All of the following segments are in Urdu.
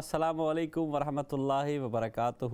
السلام علیکم ورحمۃ اللہ وبرکاتہ۔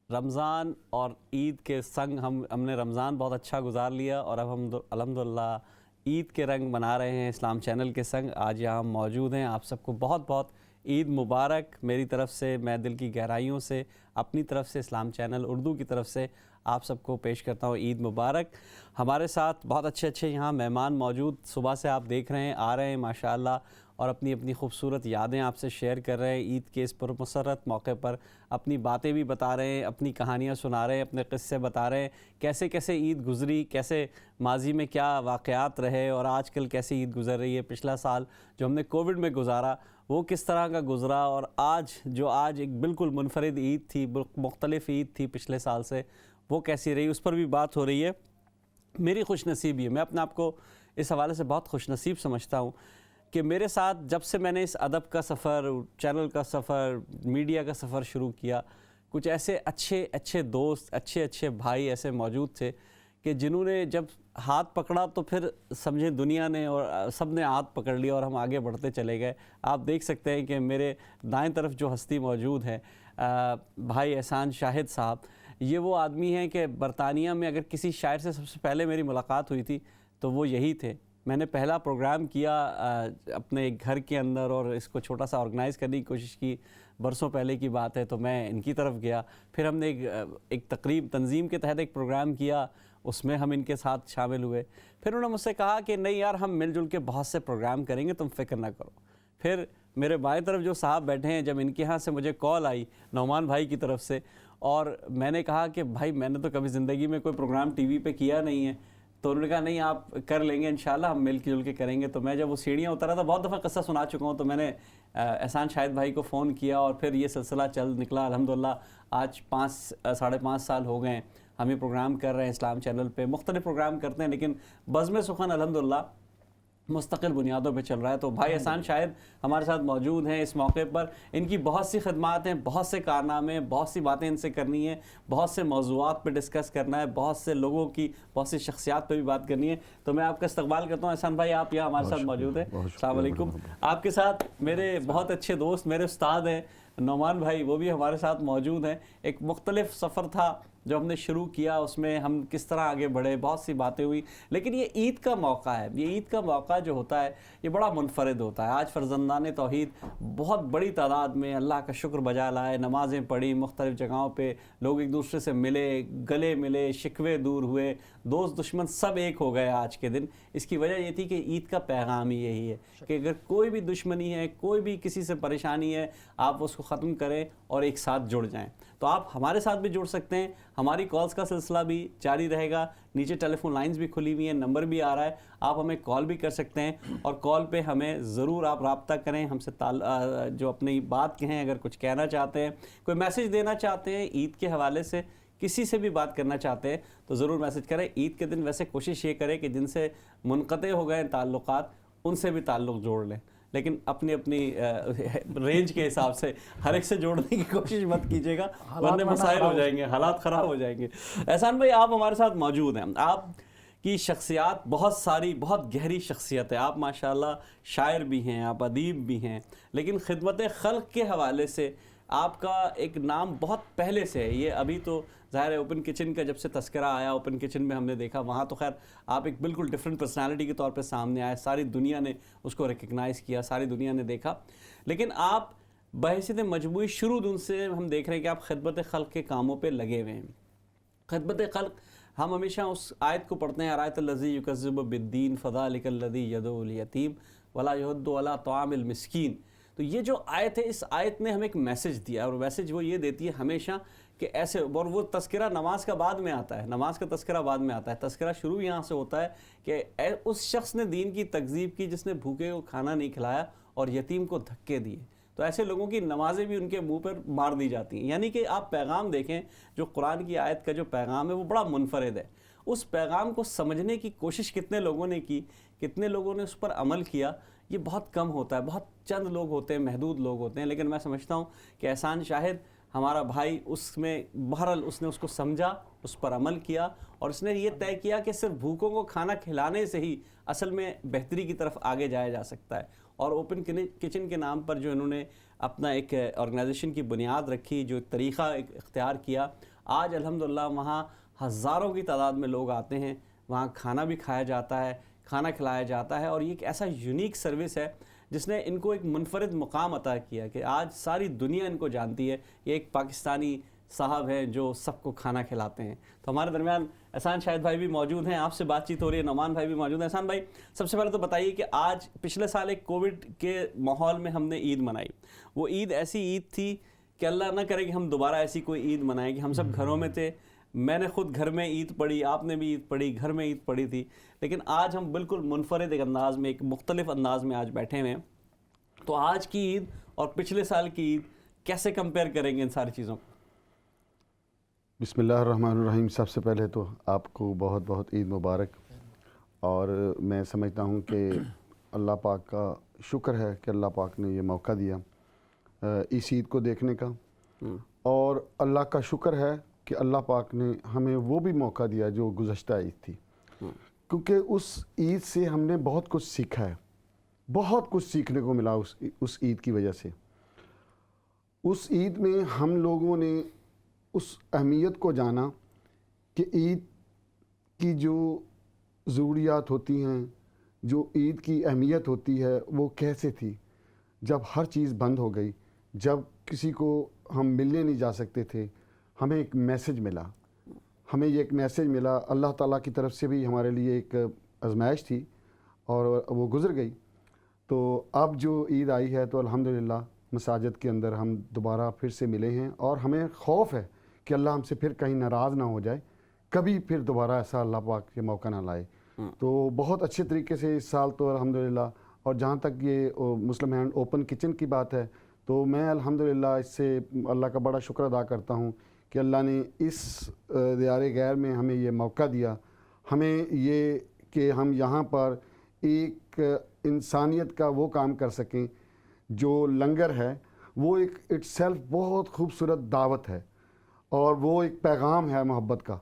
رمضان اور عید کے سنگ ہم نے رمضان بہت اچھا گزار لیا اور اب ہم الحمدللہ عید کے رنگ منا رہے ہیں اسلام چینل کے سنگ۔ آج یہاں ہم موجود ہیں۔ آپ سب کو بہت بہت عید مبارک میری طرف سے۔ میں دل کی گہرائیوں سے اپنی طرف سے اسلام چینل اردو کی طرف سے آپ سب کو پیش کرتا ہوں عید مبارک۔ ہمارے ساتھ بہت اچھے یہاں مہمان موجود صبح سے آپ دیکھ رہے ہیں، آ رہے ہیں ماشاءاللہ، اور اپنی اپنی خوبصورت یادیں آپ سے شیئر کر رہے ہیں۔ عید کے اس پرمسرت موقع پر اپنی باتیں بھی بتا رہے ہیں، اپنی کہانیاں سنا رہے ہیں، اپنے قصے بتا رہے ہیں، کیسے کیسے عید گزری، کیسے ماضی میں کیا واقعات رہے اور آج کل کیسے عید گزر رہی ہے۔ پچھلا سال جو ہم نے کووڈ میں گزارا وہ کس طرح کا گزرا، اور آج ایک بالکل منفرد عید تھی، مختلف عید تھی پچھلے سال سے، وہ کیسی رہی، اس پر بھی بات ہو رہی ہے۔ میری خوش نصیبی ہے، میں اپنے آپ کو اس حوالے سے بہت خوش نصیب سمجھتا ہوں کہ میرے ساتھ جب سے میں نے اس ادب کا سفر، چینل کا سفر، میڈیا کا سفر شروع کیا، کچھ ایسے اچھے دوست، اچھے بھائی ایسے موجود تھے کہ جنہوں نے جب ہاتھ پکڑا تو پھر سمجھے دنیا نے اور سب نے ہاتھ پکڑ لیا اور ہم آگے بڑھتے چلے گئے۔ آپ دیکھ سکتے ہیں کہ میرے دائیں طرف جو ہستی موجود ہے، بھائی احسان شاہد صاحب، یہ وہ آدمی ہیں کہ برطانیہ میں اگر کسی شاعر سے سب سے پہلے میری ملاقات ہوئی تھی تو وہ یہی تھے۔ میں نے پہلا پروگرام کیا اپنے ایک گھر کے اندر اور اس کو چھوٹا سا آرگنائز کرنے کی کوشش کی، برسوں پہلے کی بات ہے، تو میں ان کی طرف گیا۔ پھر ہم نے ایک تنظیم کے تحت ایک پروگرام کیا، اس میں ہم ان کے ساتھ شامل ہوئے۔ پھر انہوں نے مجھ سے کہا کہ نہیں یار، ہم مل جل کے بہت سے پروگرام کریں گے، تم فکر نہ کرو۔ پھر میرے بائیں طرف جو صاحب بیٹھے ہیں، جب ان کے ہاں سے مجھے کال آئی نعمان بھائی کی طرف سے، اور میں نے کہا کہ بھائی میں نے تو کبھی زندگی میں کوئی پروگرام ٹی وی پہ کیا نہیں ہے، تو انہوں نے کہا نہیں آپ کر لیں گے انشاءاللہ، ہم مل جل کے کریں گے۔ تو میں جب وہ سیڑھیاں اترا تھا، بہت دفعہ قصہ سنا چکا ہوں، تو میں نے احسان شاہد بھائی کو فون کیا اور پھر یہ سلسلہ چل نکلا۔ الحمدللہ آج 5.5 سال ہو گئے ہیں ہم یہ پروگرام کر رہے ہیں اسلام چینل پہ۔ مختلف پروگرام کرتے ہیں لیکن بزم سخن الحمدللہ مستقل بنیادوں پہ چل رہا ہے۔ تو بھائی احسان شاہد ہمارے ساتھ موجود ہیں اس موقع پر۔ ان کی بہت سی خدمات ہیں، بہت سے کارنامے ہیں، بہت سی باتیں ان سے کرنی ہیں، بہت سے موضوعات پہ ڈسکس کرنا ہے، بہت سے لوگوں کی، بہت سی شخصیات پہ بھی بات کرنی ہے۔ تو میں آپ کا استقبال کرتا ہوں۔ احسان بھائی آپ یہاں ہمارے ساتھ موجود ہیں، السلام علیکم۔ آپ کے ساتھ میرے بہت اچھے دوست، میرے استاد ہیں نعمان بھائی، وہ بھی ہمارے ساتھ موجود ہیں۔ ایک مختلف سفر تھا جو ہم نے شروع کیا، اس میں ہم کس طرح آگے بڑھے، بہت سی باتیں ہوئی۔ لیکن یہ عید کا موقع ہے، یہ عید کا موقع جو ہوتا ہے یہ بڑا منفرد ہوتا ہے۔ آج فرزندان توحید بہت بڑی تعداد میں اللہ کا شکر بجا لائے، نمازیں پڑھی، مختلف جگہوں پہ لوگ ایک دوسرے سے ملے، گلے ملے، شکوے دور ہوئے، دوست دشمن سب ایک ہو گئے آج کے دن۔ اس کی وجہ یہ تھی کہ عید کا پیغام ہی یہی ہے کہ اگر کوئی بھی دشمنی ہے، کوئی بھی کسی سے پریشانی ہے، آپ اس کو ختم کریں اور ایک ساتھ جڑ جائیں۔ تو آپ ہمارے ساتھ بھی جڑ سکتے ہیں، ہماری کالز کا سلسلہ بھی جاری رہے گا، نیچے ٹیلی فون لائنز بھی کھلی ہوئی ہیں، نمبر بھی آ رہا ہے، آپ ہمیں کال بھی کر سکتے ہیں، اور کال پہ ہمیں ضرور آپ رابطہ کریں، ہم سے جو اپنی بات کہیں، اگر کچھ کہنا چاہتے ہیں، کوئی میسج دینا چاہتے ہیں عید کے حوالے سے، کسی سے بھی بات کرنا چاہتے ہیں تو ضرور میسج کریں۔ عید کے دن ویسے کوشش یہ کریں کہ جن سے منقطع ہو گئے تعلقات ان سے بھی تعلق جوڑ لیں، لیکن اپنی رینج کے حساب سے ہر ایک سے جوڑنے کی کوشش مت کیجیے گا، ورنہ مسائل ہو جائیں گے، حالات خراب ہو جائیں گے۔ احسان بھائی آپ ہمارے ساتھ موجود ہیں، آپ کی شخصیات بہت ساری، بہت گہری شخصیت ہے، آپ ماشاءاللہ شاعر بھی ہیں، آپ ادیب بھی ہیں، لیکن خدمت خلق کے حوالے سے آپ کا ایک نام بہت پہلے سے ہے۔ یہ ابھی تو ظاہر ہے اوپن کچن کا جب سے تذکرہ آیا، اوپن کچن میں ہم نے دیکھا، وہاں تو خیر آپ ایک بالکل ڈیفرنٹ پرسنالٹی کے طور پہ سامنے آئے، ساری دنیا نے اس کو ریکگنائز کیا، ساری دنیا نے دیکھا، لیکن آپ بحیثیت مجموعی شروع دن سے ہم دیکھ رہے ہیں کہ آپ خدمت خلق کے کاموں پہ لگے ہوئے ہیں۔ خدمت خلق ہم ہمیشہ اس آیت کو پڑھتے ہیں، ارایت الذی یکذب بالدین فذلک الذی یدعو الیتیم ولا یحض علی طعام المسکین۔ تو یہ جو آیت ہے، اس آیت نے ہمیں ایک میسج دیا، اور میسج وہ یہ دیتی ہے ہمیشہ کہ ایسے، اور وہ تذکرہ نماز کا بعد میں آتا ہے، نماز کا تذکرہ بعد میں آتا ہے، تذکرہ شروع یہاں سے ہوتا ہے کہ اس شخص نے دین کی تکذیب کی جس نے بھوکے کو کھانا نہیں کھلایا اور یتیم کو دھکے دیے، تو ایسے لوگوں کی نمازیں بھی ان کے منہ پر مار دی جاتی ہیں۔ یعنی کہ آپ پیغام دیکھیں، جو قرآن کی آیت کا جو پیغام ہے وہ بڑا منفرد ہے۔ اس پیغام کو سمجھنے کی کوشش کتنے لوگوں نے کی، کتنے لوگوں نے اس پر عمل کیا، یہ بہت کم ہوتا ہے، بہت چند لوگ ہوتے ہیں، محدود لوگ ہوتے ہیں۔ لیکن میں سمجھتا ہوں کہ احسان شاہد ہمارا بھائی، اس میں بہرحال اس نے اس کو سمجھا، اس پر عمل کیا، اور اس نے یہ طے کیا کہ صرف بھوکوں کو کھانا کھلانے سے ہی اصل میں بہتری کی طرف آگے جایا جا سکتا ہے۔ اور اوپن کچن کے نام پر جو انہوں نے اپنا ایک آرگنائزیشن کی بنیاد رکھی, جو ایک طریقہ اختیار کیا, آج الحمدللہ وہاں ہزاروں کی تعداد میں لوگ آتے ہیں, وہاں کھانا بھی کھایا جاتا ہے, کھانا کھلایا جاتا ہے, اور یہ ایک ایسا یونیک سروس ہے جس نے ان کو ایک منفرد مقام عطا کیا کہ آج ساری دنیا ان کو جانتی ہے. یہ ایک پاکستانی صاحب ہیں جو سب کو کھانا کھلاتے ہیں. تو ہمارے درمیان احسان شاہد بھائی بھی موجود ہیں, آپ سے بات چیت ہو رہی ہے, نعمان بھائی بھی موجود ہیں. احسان بھائی, سب سے پہلے تو بتائیے کہ آج پچھلے سال ایک کووڈ کے ماحول میں ہم نے عید منائی, وہ عید ایسی عید تھی کہ اللہ نہ کرے کہ ہم دوبارہ ایسی کوئی عید منائیں, کہ ہم سب گھروں میں تھے, میں نے خود گھر میں عید پڑھی, آپ نے بھی عید پڑھی, گھر میں عید پڑھی تھی, لیکن آج ہم بالکل منفرد ایک انداز میں, ایک مختلف انداز میں آج بیٹھے ہوئے ہیں. تو آج کی عید اور پچھلے سال کی عید کیسے کمپیئر کریں گے ان ساری چیزوں کو؟ بسم اللہ الرحمن الرحیم. سب سے پہلے تو آپ کو بہت بہت عید مبارک. اور میں سمجھتا ہوں کہ اللہ پاک کا شکر ہے کہ اللہ پاک نے یہ موقع دیا اس عید کو دیکھنے کا, اور اللہ کا شکر ہے کہ اللہ پاک نے ہمیں وہ بھی موقع دیا جو گزشتہ عید تھی, کیونکہ اس عید سے ہم نے بہت کچھ سیکھا ہے, بہت کچھ سیکھنے کو ملا اس عید کی وجہ سے. اس عید میں ہم لوگوں نے اس اہمیت کو جانا کہ عید کی جو ضروریات ہوتی ہیں, جو عید کی اہمیت ہوتی ہے وہ کیسے تھی. جب ہر چیز بند ہو گئی, جب کسی کو ہم ملنے نہیں جا سکتے تھے, ہمیں ایک میسج ملا, ہمیں یہ ایک میسج ملا اللہ تعالیٰ کی طرف سے بھی ہمارے لیے ایک آزمائش تھی اور وہ گزر گئی. تو اب جو عید آئی ہے تو الحمدللہ مساجد کے اندر ہم دوبارہ پھر سے ملے ہیں, اور ہمیں خوف ہے کہ اللہ ہم سے پھر کہیں ناراض نہ ہو جائے, کبھی پھر دوبارہ ایسا اللہ پاک کے موقع نہ لائے. تو بہت اچھے طریقے سے اس سال تو الحمدللہ. اور جہاں تک یہ مسلم ہینڈ اوپن کچن کی بات ہے, تو میں الحمدللہ اس سے اللہ کا بڑا شکر ادا کرتا ہوں کہ اللہ نے اس دیار غیر میں ہمیں یہ موقع دیا, ہمیں یہ کہ ہم یہاں پر ایک انسانیت کا وہ کام کر سکیں. جو لنگر ہے وہ ایک اٹ سیلف بہت خوبصورت دعوت ہے, اور وہ ایک پیغام ہے محبت کا,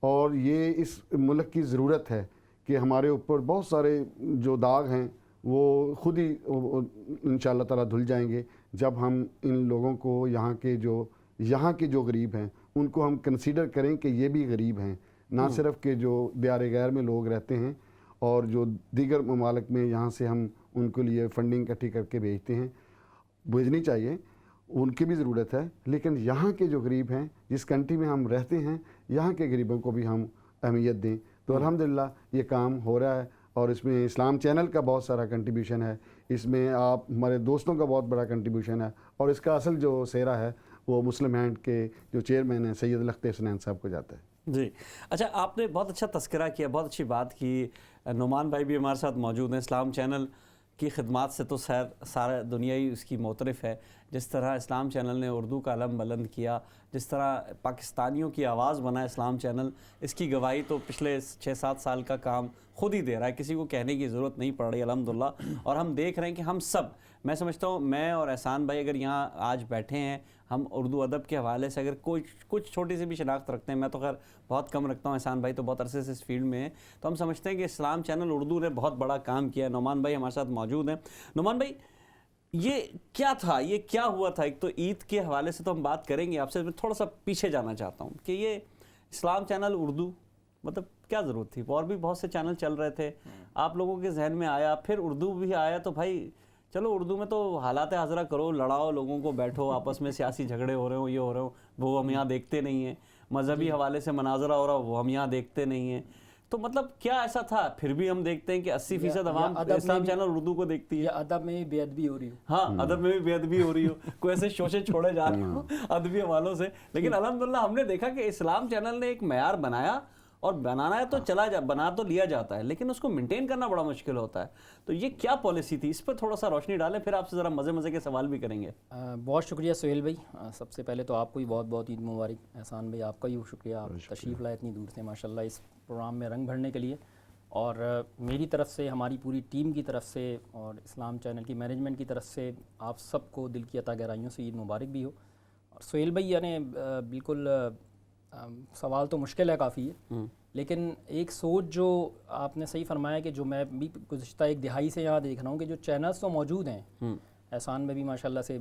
اور یہ اس ملک کی ضرورت ہے کہ ہمارے اوپر بہت سارے جو داغ ہیں وہ خود ہی انشاءاللہ تعالیٰ دھل جائیں گے جب ہم ان لوگوں کو یہاں کے جو غریب ہیں ان کو ہم کنسیڈر کریں کہ یہ بھی غریب ہیں, نہ صرف کہ جو دیار غیر میں لوگ رہتے ہیں اور جو دیگر ممالک میں یہاں سے ہم ان کے لیے فنڈنگ اکٹھی کر کے بھیجتے ہیں, بھیجنی چاہیے, ان کی بھی ضرورت ہے, لیکن یہاں کے جو غریب ہیں جس کنٹری میں ہم رہتے ہیں یہاں کے غریبوں کو بھی ہم اہمیت دیں. تو الحمدللہ یہ کام ہو رہا ہے, اور اس میں اسلام چینل کا بہت سارا کنٹریبیوشن ہے, اس میں آپ ہمارے دوستوں کا بہت بڑا کنٹریبیوشن ہے, اور اس کا اصل جو سہرا ہے وہ مسلم ہینڈ کے جو چیئرمین ہیں سید لخت حسنین صاحب کو جاتا ہے. جی اچھا, آپ نے بہت اچھا تذکرہ کیا, بہت اچھی بات کی. نعمان بھائی بھی ہمارے ساتھ موجود ہیں. اسلام چینل کی خدمات سے تو سارا دنیا ہی اس کی معترف ہے. جس طرح اسلام چینل نے اردو کا علم بلند کیا, جس طرح پاکستانیوں کی آواز بنا اسلام چینل, اس کی گواہی تو پچھلے 6-7 سال کا کام خود ہی دے رہا ہے, کسی کو کہنے کی ضرورت نہیں پڑ رہی الحمدللہ. اور ہم دیکھ رہے ہیں کہ ہم سب, میں سمجھتا ہوں میں اور احسان بھائی اگر یہاں آج بیٹھے ہیں, ہم اردو ادب کے حوالے سے اگر کچھ چھوٹی سی بھی شناخت رکھتے ہیں, میں تو خیر بہت کم رکھتا ہوں, احسان بھائی تو بہت عرصے سے اس فیلڈ میں ہیں, تو ہم سمجھتے ہیں کہ اسلام چینل اردو نے بہت بڑا کام کیا ہے. نعمان بھائی ہمارے ساتھ موجود ہیں. نعمان بھائی, یہ کیا تھا, یہ کیا ہوا تھا؟ ایک تو عید کے حوالے سے تو ہم بات کریں گے, آپ سے میں تھوڑا سا پیچھے جانا چاہتا ہوں کہ یہ اسلام چینل اردو مطلب کیا ضرورت تھی؟ اور بھی بہت سے چینل چل رہے تھے, آپ لوگوں کے ذہن میں آیا, پھر اردو بھی آیا, تو بھائی چلو اردو میں تو حالات حاضرہ کرو, لڑاؤ لوگوں کو, بیٹھو آپس میں سیاسی جھگڑے ہو رہے ہوں, یہ ہو رہے ہوں, وہ ہم یہاں دیکھتے نہیں ہیں. مذہبی حوالے سے مناظرہ ہو رہا ہو, وہ ہم یہاں دیکھتے نہیں ہیں. تو مطلب کیا ایسا تھا؟ پھر بھی ہم دیکھتے ہیں کہ 80% عوام اسلام چینل اردو کو دیکھتی ہے. ادب میں بھی بے ادبی ہو رہی ہو. ہاں, ادب میں بھی بے ادبی ہو رہی ہو, کوئی ایسے شوشے چھوڑے جا رہے ہوں ادبی حوالوں سے, لیکن الحمدللہ ہم نے دیکھا کہ اسلام چینل نے ایک معیار بنایا, اور بنانا ہے تو بنا تو لیا جاتا ہے, لیکن اس کو مینٹین کرنا بڑا مشکل ہوتا ہے. تو یہ کیا پالیسی تھی, اس پر تھوڑا سا روشنی ڈالیں, پھر آپ سے ذرا مزے کے سوال بھی کریں گے. بہت شکریہ سہیل بھائی. سب سے پہلے تو آپ کو بھی بہت بہت عید مبارک. احسان بھائی آپ کا بھی شکریہ, آپ تشریف لائے اتنی دور سے ماشاءاللہ اس پروگرام میں رنگ بھرنے کے لیے. اور میری طرف سے, ہماری پوری ٹیم کی طرف سے, اور اسلام چینل کی مینجمنٹ کی طرف سے آپ سب کو دل کی عطا گہرائیوں سے عید مبارک بھی ہو. اور سہیل بھائی یعنی بالکل سوال تو مشکل ہے کافی ہے, لیکن ایک سوچ جو آپ نے صحیح فرمایا کہ جو میں بھی گزشتہ 1 دہائی سے یہاں دیکھ رہا ہوں کہ جو چینلز تو موجود ہیں احسان بھائی بھی ماشاءاللہ سے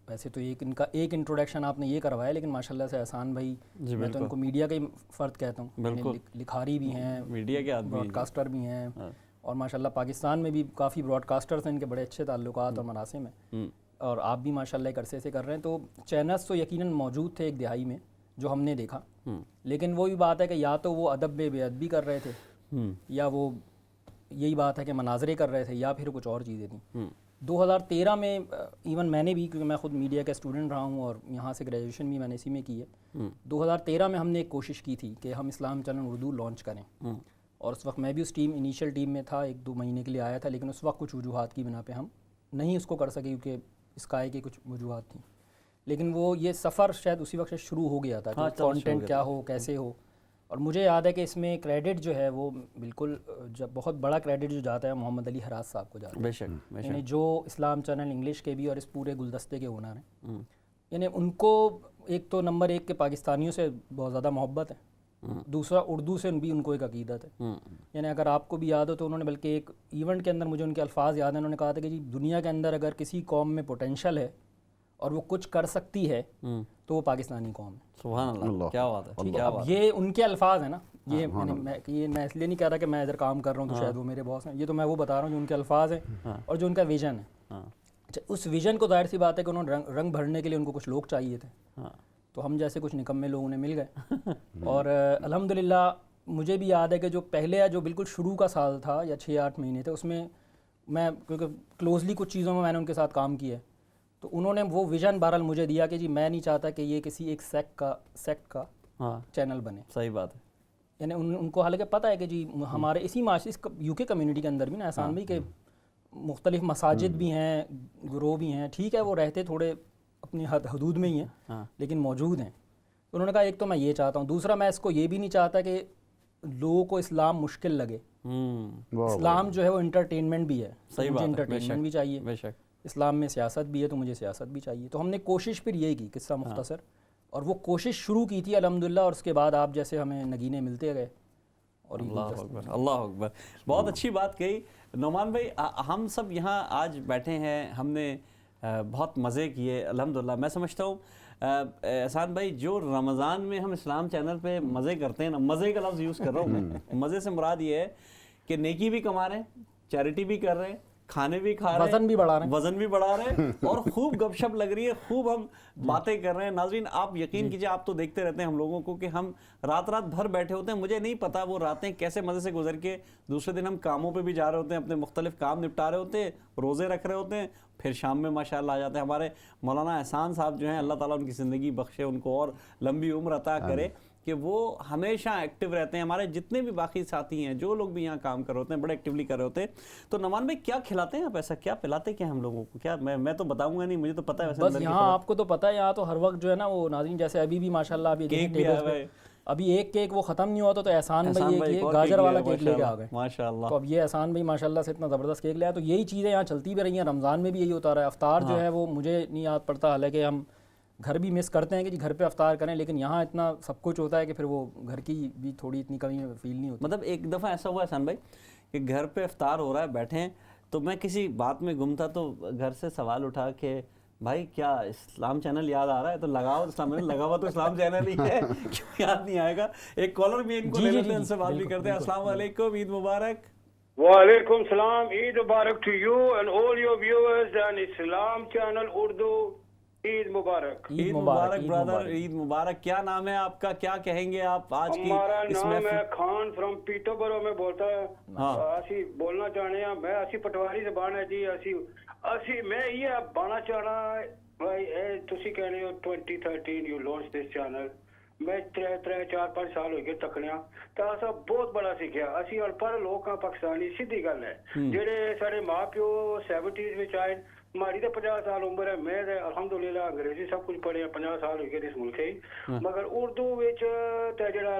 ویسے تو ایک ان کا ایک انٹروڈکشن آپ نے یہ کروایا، لیکن ماشاءاللہ سے احسان بھائی میں تو ان کو میڈیا کا ہی فرد کہتا ہوں، لکھاری بھی ہیں، میڈیا کے آدمی، براڈ کاسٹر بھی ہیں، اور ماشاءاللہ پاکستان میں بھی کافی براڈ کاسٹرز ہیں ان کے بڑے اچھے تعلقات اور مراسم ہیں، اور آپ بھی ماشاءاللہ ایک عرصے سے کر رہے ہیں، تو چینلز تو یقیناً موجود تھے ایک دہائی میں جو ہم نے دیکھا، لیکن وہی بات ہے کہ یا تو وہ ادب بے ادبی کر رہے تھے، یا وہ یہی بات ہے کہ مناظرے کر رہے تھے، یا پھر کچھ اور چیزیں تھیں۔ 2013 میں ایون میں نے بھی، کیونکہ میں خود میڈیا کا اسٹوڈنٹ رہا ہوں اور یہاں سے گریجویشن بھی میں نے اسی میں کی ہے، 2013 میں ہم نے ایک کوشش کی تھی کہ ہم اسلام چینل اردو لانچ کریں، اور اس وقت میں بھی اس انیشیل ٹیم میں تھا، 1-2 مہینے کے لیے آیا تھا، لیکن اس وقت کچھ وجوہات کی بنا پہ ہم نہیں اس کو کر سکے، کیونکہ اس قائے کی کچھ وجوہات تھیں، لیکن وہ یہ سفر شاید اسی وقت سے شروع ہو گیا تھا کہ کانٹینٹ کیا ہو، کیسے ہو۔ اور مجھے یاد ہے کہ اس میں کریڈٹ جو ہے وہ بالکل جب بہت بڑا کریڈٹ جو جاتا ہے محمد علی حراز صاحب کو جاتا ہے، بے شک، یعنی جو اسلام چینل انگلش کے بھی اور اس پورے گلدستے کے اونر ہیں، یعنی ان کو ایک تو نمبر 1 کے پاکستانیوں سے بہت زیادہ محبت ہے، دوسرا اردو سے بھی ان کو ایک عقیدت ہے، یعنی اگر آپ کو بھی یاد ہو تو انہوں نے بلکہ ایک ایونٹ کے اندر، مجھے ان کے الفاظ یاد ہیں، انہوں نے کہا تھا کہ جی دنیا کے اندر اگر کسی قوم میں پوٹینشل ہے اور وہ کچھ کر سکتی ہے تو وہ پاکستانی قوم ہے۔ سبحان اللہ، کیا بات ہے، ٹھیک ہے، اب یہ ان کے الفاظ ہیں نا، یہ میں اس لیے نہیں کہہ رہا کہ میں ادھر کام کر رہا ہوں تو شاید وہ میرے باس ہیں، یہ تو میں وہ بتا رہا ہوں جو ان کے الفاظ ہیں اور جو ان کا ویژن ہے۔ اچھا، اس ویژن کو ظاہر سی بات ہے کہ انہوں نے رنگ بھرنے کے لیے ان کو کچھ لوگ چاہیے تھے، تو ہم جیسے کچھ نکمے لوگ انہیں مل گئے، اور الحمدللہ مجھے بھی یاد ہے کہ جو پہلے جو بالکل شروع کا سال تھا یا 6-8 مہینے تھے، اس میں میں کیونکہ کلوزلی کچھ چیزوں میں نے ان کے ساتھ کام کیا ہے، تو انہوں نے وہ ویژن بہرحال مجھے دیا کہ جی میں نہیں چاہتا کہ یہ کسی ایک سیکٹ کا چینل بنے۔ صحیح بات ہے، یعنی ان کو حالانکہ پتہ ہے کہ جی ہمارے اسی معاشرے یو کے کمیونٹی کے اندر بھی نا احسان بھائی کہ مختلف مساجد بھی ہیں، گروہ بھی ہیں، ٹھیک ہے وہ رہتے تھوڑے اپنی حدود میں ہی ہیں لیکن موجود ہیں، تو انہوں نے کہا ایک تو میں یہ چاہتا ہوں، دوسرا میں اس کو یہ بھی نہیں چاہتا کہ لوگوں کو اسلام مشکل لگے، اسلام جو ہے وہ انٹرٹینمنٹ بھی ہے، مجھے انٹرٹینمنٹ بھی چاہیے، اسلام میں سیاست بھی ہے تو مجھے سیاست بھی چاہیے، تو ہم نے کوشش پھر یہی کی، قصہ مختصر، اور وہ کوشش شروع کی تھی الحمدللہ، اور اس کے بعد آپ جیسے ہمیں نگینے ملتے گئے، اور اللہ اکبر، اللہ اکبر، بہت اچھی بات کہی نعمان بھائی۔ ہم سب یہاں آج بیٹھے ہیں، ہم نے بہت مزے کیے الحمدللہ۔ میں سمجھتا ہوں احسان بھائی جو رمضان میں ہم اسلام چینل پہ مزے کرتے ہیں نا، مزے کا لفظ یوز کر رہا ہوں میں، مزے سے مراد یہ ہے کہ نیکی بھی کما رہے ہیں، چیریٹی بھی کر رہے ہیں، کھانے بھی کھا رہے ہیں، وزن بھی بڑھا رہے ہیں، اور خوب گپ شپ لگ رہی ہے، خوب ہم باتیں کر رہے ہیں۔ ناظرین آپ یقین کیجئے، آپ تو دیکھتے رہتے ہیں ہم لوگوں کو کہ ہم رات بھر بیٹھے ہوتے ہیں، مجھے نہیں پتا وہ راتیں کیسے مزے سے گزر کے دوسرے دن ہم کاموں پہ بھی جا رہے ہوتے ہیں، اپنے مختلف کام نپٹا رہے ہوتے ہیں، روزے رکھ رہے ہوتے ہیں، پھر شام میں ماشاءاللہ آ جاتے ہیں۔ ہمارے مولانا احسان صاحب جو ہیں، اللہ تعالیٰ ان کی زندگی بخشے، ان کو اور لمبی عمر عطا کرے، کہ وہ ہمیشہ ایکٹیو رہتے ہیں۔ ہمارے جتنے بھی باقی ساتھی ہیں، جو لوگ بھی یہاں کام کر رہے ہوتے ہیں، بڑے ایکٹیولی کر رہے ہوتے ہیں۔ تو نعمان بھائی کیا کھلاتے ہیں آپ، ایسا کیا پلاتے کیا ہم لوگوں کو؟ کیا میں تو بتاؤں گا نہیں، مجھے تو پتہ ہے، بس یہاں آپ کو تو پتہ ہے، یہاں تو ہر وقت جو ہے نا وہ ناظرین جیسے ابھی بھی ماشاءاللہ ابھی ابھی ایک کیک وہ ختم نہیں ہوا تو احسان بھائی ایک یہ گاجر والا کیک لے کے آ گئے ماشاءاللہ، تو اب یہ احسان بھائی ماشاءاللہ سے اتنا زبردست کیک لیا، تو یہی چیزیں یہاں چلتی بھی رہی ہیں، رمضان میں بھی یہی ہوتا رہا ہے۔ افطار جو ہے وہ مجھے نہیں یاد پڑتا، حالانکہ ہم گھر بھی مس کرتے ہیں کہ جی گھر پہ افطار کریں، لیکن یہاں اتنا سب کچھ ہوتا ہے کہ پھر وہ گھر کی بھی تھوڑی اتنی کمی فیل نہیں ہوتی۔ مطلب ایک دفعہ ایسا ہوا احسان بھائی کہ گھر پہ افطار ہو رہا ہے، بیٹھے ہیں، تو میں کسی بات میں گم تھا، تو گھر سے سوال اٹھا کہ بھائی کیا اسلام چینل یاد آ رہا ہے؟ تو لگاؤ اسلام چینل، لگا ہوا تو اسلام چینل ہی ہے، کیوں یاد نہیں آئے گا؟ ایک کالر بھی ان کو لے لیتے ہیں، ان سے بات بھی کرتے ہیں۔ السلام علیکم، عید مبارک۔ وعلیکم السلام، عید مبارک to you and all your viewers and اسلام چینل اردو، عید مبارک۔ عید مبارک برادر، عید مبارک۔ کیا نام ہے آپ کا، کیا کہیں گے آپ آج کی؟ ہمارا نام ہے خان فرام پیٹربرو میں بولتا ہے، اسی بولنا چاہنے ہیں، میں اسی پٹواری زبان ہے جی، اسی میں یہ بانا چاہنا بھائی تسی کہنے ہو 2013 یو لانچ دس چینل، میں 3-4-5 سال ہوئے تکڑیاں تو اسا بہت بڑا سیکھیا۔ اسی انپڑھ لوگ ہاں، پاکستانی، سیدھی گل ہے، جہڑے سارے ماں پیو 70s میں آئے، ہماری تو 50 سال عمر ہے، میں الحمدللہ انگریزی سب کچھ پڑھے، 50 سال ہوئے اس ملک ہی، مگر اردو وچ تے جڑا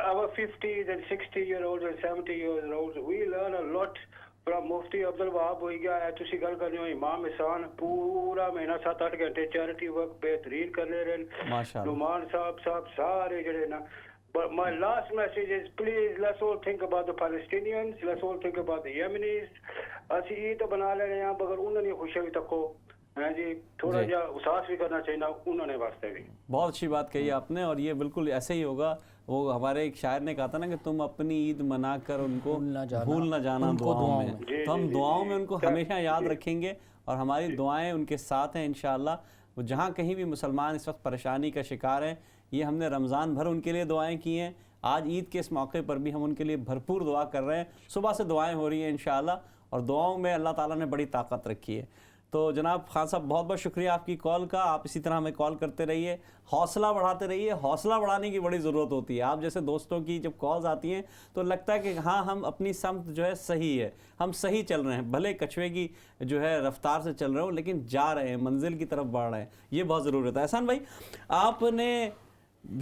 our 50s and 60-year-olds and 70-year-olds we learn a lot from مفتی عبد الوہاب ہوئی گیا ہے، تسی گل کرنے ہو امام احسان، پورا مہینہ 7-8 گھنٹے چیریٹی ورک بہترین کرنے رہے، نعمان صاحب سارے جڑے نا But my last message is, please, let's all think about the Palestinians, let's all think about the Yemenis. ਅਸੀਂ ਇਹ ਤਾਂ ਬਣਾ ਲੈਣੇ ਆ ਮਗਰ ਉਹਨਾਂ ਦੀ ਖੁਸ਼ੀ ਵੀ ਤੱਕੋ ہیں جی تھوڑا جا احساس بھی کرنا چاہیے انہوں نے واسطے بھی. بہت اچھی بات کہی آپ نے, اور یہ بالکل ایسے ہی ہوگا. وہ ہمارے ایک شاعر نے کہا تھا نا کہ تم اپنی عید منا کر ان کو بھول نہ جانا دعاؤں میں. تو ہم دعاؤں میں ان کو ہمیشہ یاد رکھیں گے, اور ہماری دعائیں ان کے ساتھ ہیں انشاءاللہ. وہ جہاں کہیں بھی مسلمان اس وقت پریشانی کا شکار ہیں, یہ ہم نے رمضان بھر ان کے لیے دعائیں کی ہیں. آج عید کے اس موقع پر بھی ہم ان کے لیے بھرپور دعا کر رہے ہیں. صبح سے دعائیں ہو رہی ہیں انشاءاللہ, اور دعاؤں میں اللہ تعالیٰ نے بڑی طاقت رکھی ہے. تو جناب خان صاحب بہت بہت شکریہ آپ کی کال کا. آپ اسی طرح ہمیں کال کرتے رہیے, حوصلہ بڑھاتے رہیے. حوصلہ بڑھانے کی بڑی ضرورت ہوتی ہے. آپ جیسے دوستوں کی جب کالز آتی ہیں تو لگتا ہے کہ ہاں ہم اپنی سمت جو ہے صحیح ہے, ہم صحیح چل رہے ہیں, بھلے کچھوے کی جو ہے رفتار سے چل رہے ہوں لیکن جا رہے ہیں, منزل کی طرف بڑھ رہے ہیں. یہ بہت ضرورت ہے. احسان بھائی, آپ نے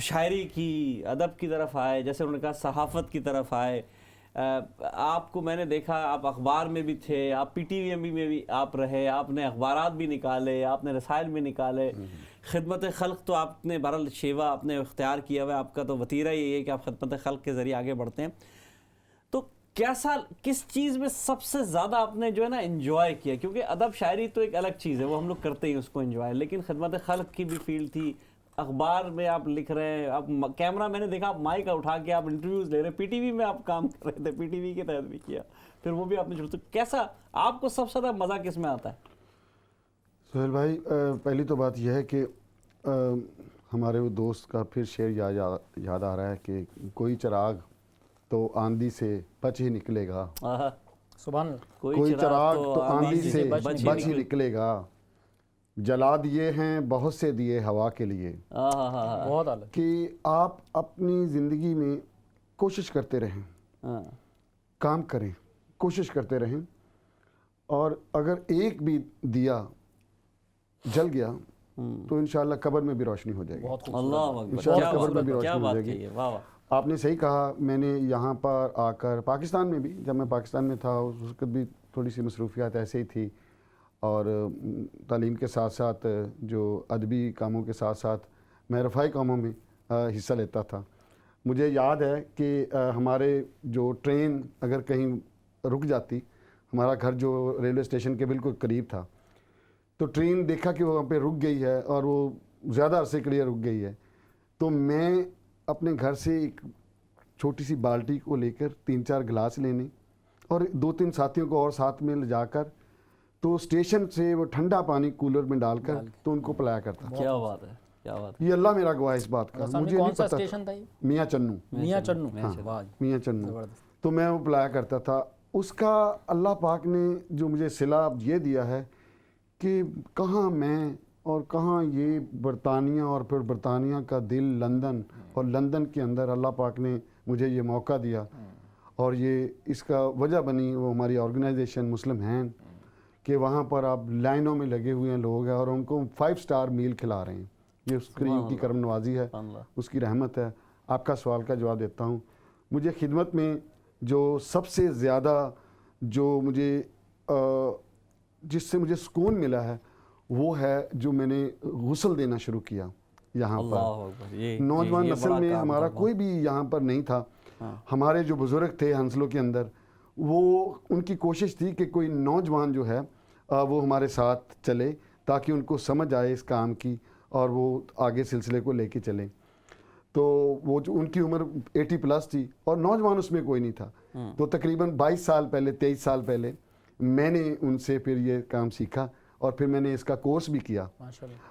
شاعری کی, ادب کی طرف آئے, جیسے انہوں نے کہا صحافت کی طرف آئے. آپ کو میں نے دیکھا آپ اخبار میں بھی تھے, آپ پی ٹی وی میں بھی آپ رہے, آپ نے اخبارات بھی نکالے, آپ نے رسائل بھی نکالے. خدمت خلق تو آپ نے بہرحال شیوا آپ نے اختیار کیا ہوا ہے, آپ کا تو وتیرہ یہی ہے کہ آپ خدمت خلق کے ذریعے آگے بڑھتے ہیں. تو کیسا, کس چیز میں سب سے زیادہ آپ نے جو ہے نا انجوائے کیا؟ کیونکہ ادب شاعری تو ایک الگ چیز ہے, وہ ہم لوگ کرتے ہی اس کو انجوائے, لیکن خدمت خلق کی بھی فیلڈ تھی, اخبار میں آپ لکھ رہے ہیں, آپ کیمرہ میں نے دیکھا آپ مائک اٹھا کے آپ انٹرویوز لے رہے ہیں, پی ٹی وی میں آپ کام کر رہے تھے, پی ٹی وی کے تحت بھی کیا, پھر وہ بھی آپ نے چھوڑا. تو کیسا آپ کو سب سے زیادہ مزہ کس میں آتا ہے؟ سہیل بھائی, پہلی تو بات یہ ہے کہ ہمارے وہ دوست کا پھر شعر یاد آ رہا ہے کہ کوئی چراغ تو آندھی سے بچ ہی نکلے گا. سبحان اللہ. کوئی چراغ تو آندھی سے بچ ہی نکلے گا, جلا دیے ہیں بہت سے دیے ہوا کے لیے. بہت اعلیٰ. کہ آپ اپنی زندگی میں کوشش کرتے رہیں, کام کریں, کوشش کرتے رہیں, اور اگر ایک بھی دیا جل گیا تو انشاءاللہ قبر میں بھی روشنی ہو جائے گی. اللہ انشاءاللہ قبر میں بھی روشنی کیا ہو بات جائے کہی گی. ہے, واہ واہ. آپ نے صحیح کہا. میں نے یہاں پر آ کر پاکستان میں بھی, جب میں پاکستان میں تھا اس وقت بھی تھوڑی سی مصروفیات ایسے ہی تھی, اور تعلیم کے ساتھ ساتھ جو ادبی کاموں کے ساتھ ساتھ میں رفاہی کاموں میں حصہ لیتا تھا. مجھے یاد ہے کہ ہمارے جو ٹرین اگر کہیں رک جاتی, ہمارا گھر جو ریلوے اسٹیشن کے بالکل قریب تھا, تو ٹرین دیکھا کہ وہاں پہ رک گئی ہے اور وہ زیادہ عرصے کے لیے رک گئی ہے, تو میں اپنے گھر سے ایک چھوٹی سی بالٹی کو لے کر 3-4 گلاس لینے اور 2-3 ساتھیوں کو اور ساتھ میں لے جا کر تو اسٹیشن سے وہ ٹھنڈا پانی کولر میں ڈال کر تو ان کو پلایا کرتا تھا. کیا بات ہے, کیا بات ہے. یہ اللہ میرا گواہ اس بات کا. مجھے نہیں پتا اسٹیشن تھا یہ؟ میاں چنو. میاں چنو. میاں چنو. تو میں وہ پلایا کرتا تھا. اس کا اللہ پاک نے جو مجھے صلہ یہ دیا ہے کہ کہاں میں اور کہاں یہ برطانیہ, اور پھر برطانیہ کا دل لندن, اور لندن کے اندر اللہ پاک نے مجھے یہ موقع دیا, اور یہ اس کا وجہ بنی وہ ہماری آرگنائزیشن مسلم ہینڈ, کہ وہاں پر آپ لائنوں میں لگے ہوئے ہیں لوگ ہیں اور ان کو 5 سٹار میل کھلا رہے ہیں. یہ اس کریم کی کرم نوازی ہے, اس کی رحمت ہے. آپ کا سوال کا جواب دیتا ہوں. مجھے خدمت میں جو سب سے زیادہ جو مجھے جس سے مجھے سکون ملا ہے وہ ہے جو میں نے غسل دینا شروع کیا یہاں پر. نوجوان نسل میں ہمارا کوئی بھی یہاں پر نہیں تھا. ہمارے جو بزرگ تھے ہنسلوں کے اندر, وہ ان کی کوشش تھی کہ کوئی نوجوان جو ہے وہ ہمارے ساتھ چلے تاکہ ان کو سمجھ آئے اس کام کی اور وہ آگے سلسلے کو لے کے چلیں. تو وہ جو ان کی عمر 80+ تھی اور نوجوان اس میں کوئی نہیں تھا. تو تقریباً 22 سال پہلے 23 سال پہلے میں نے ان سے پھر یہ کام سیکھا اور پھر میں نے اس کا کورس بھی کیا,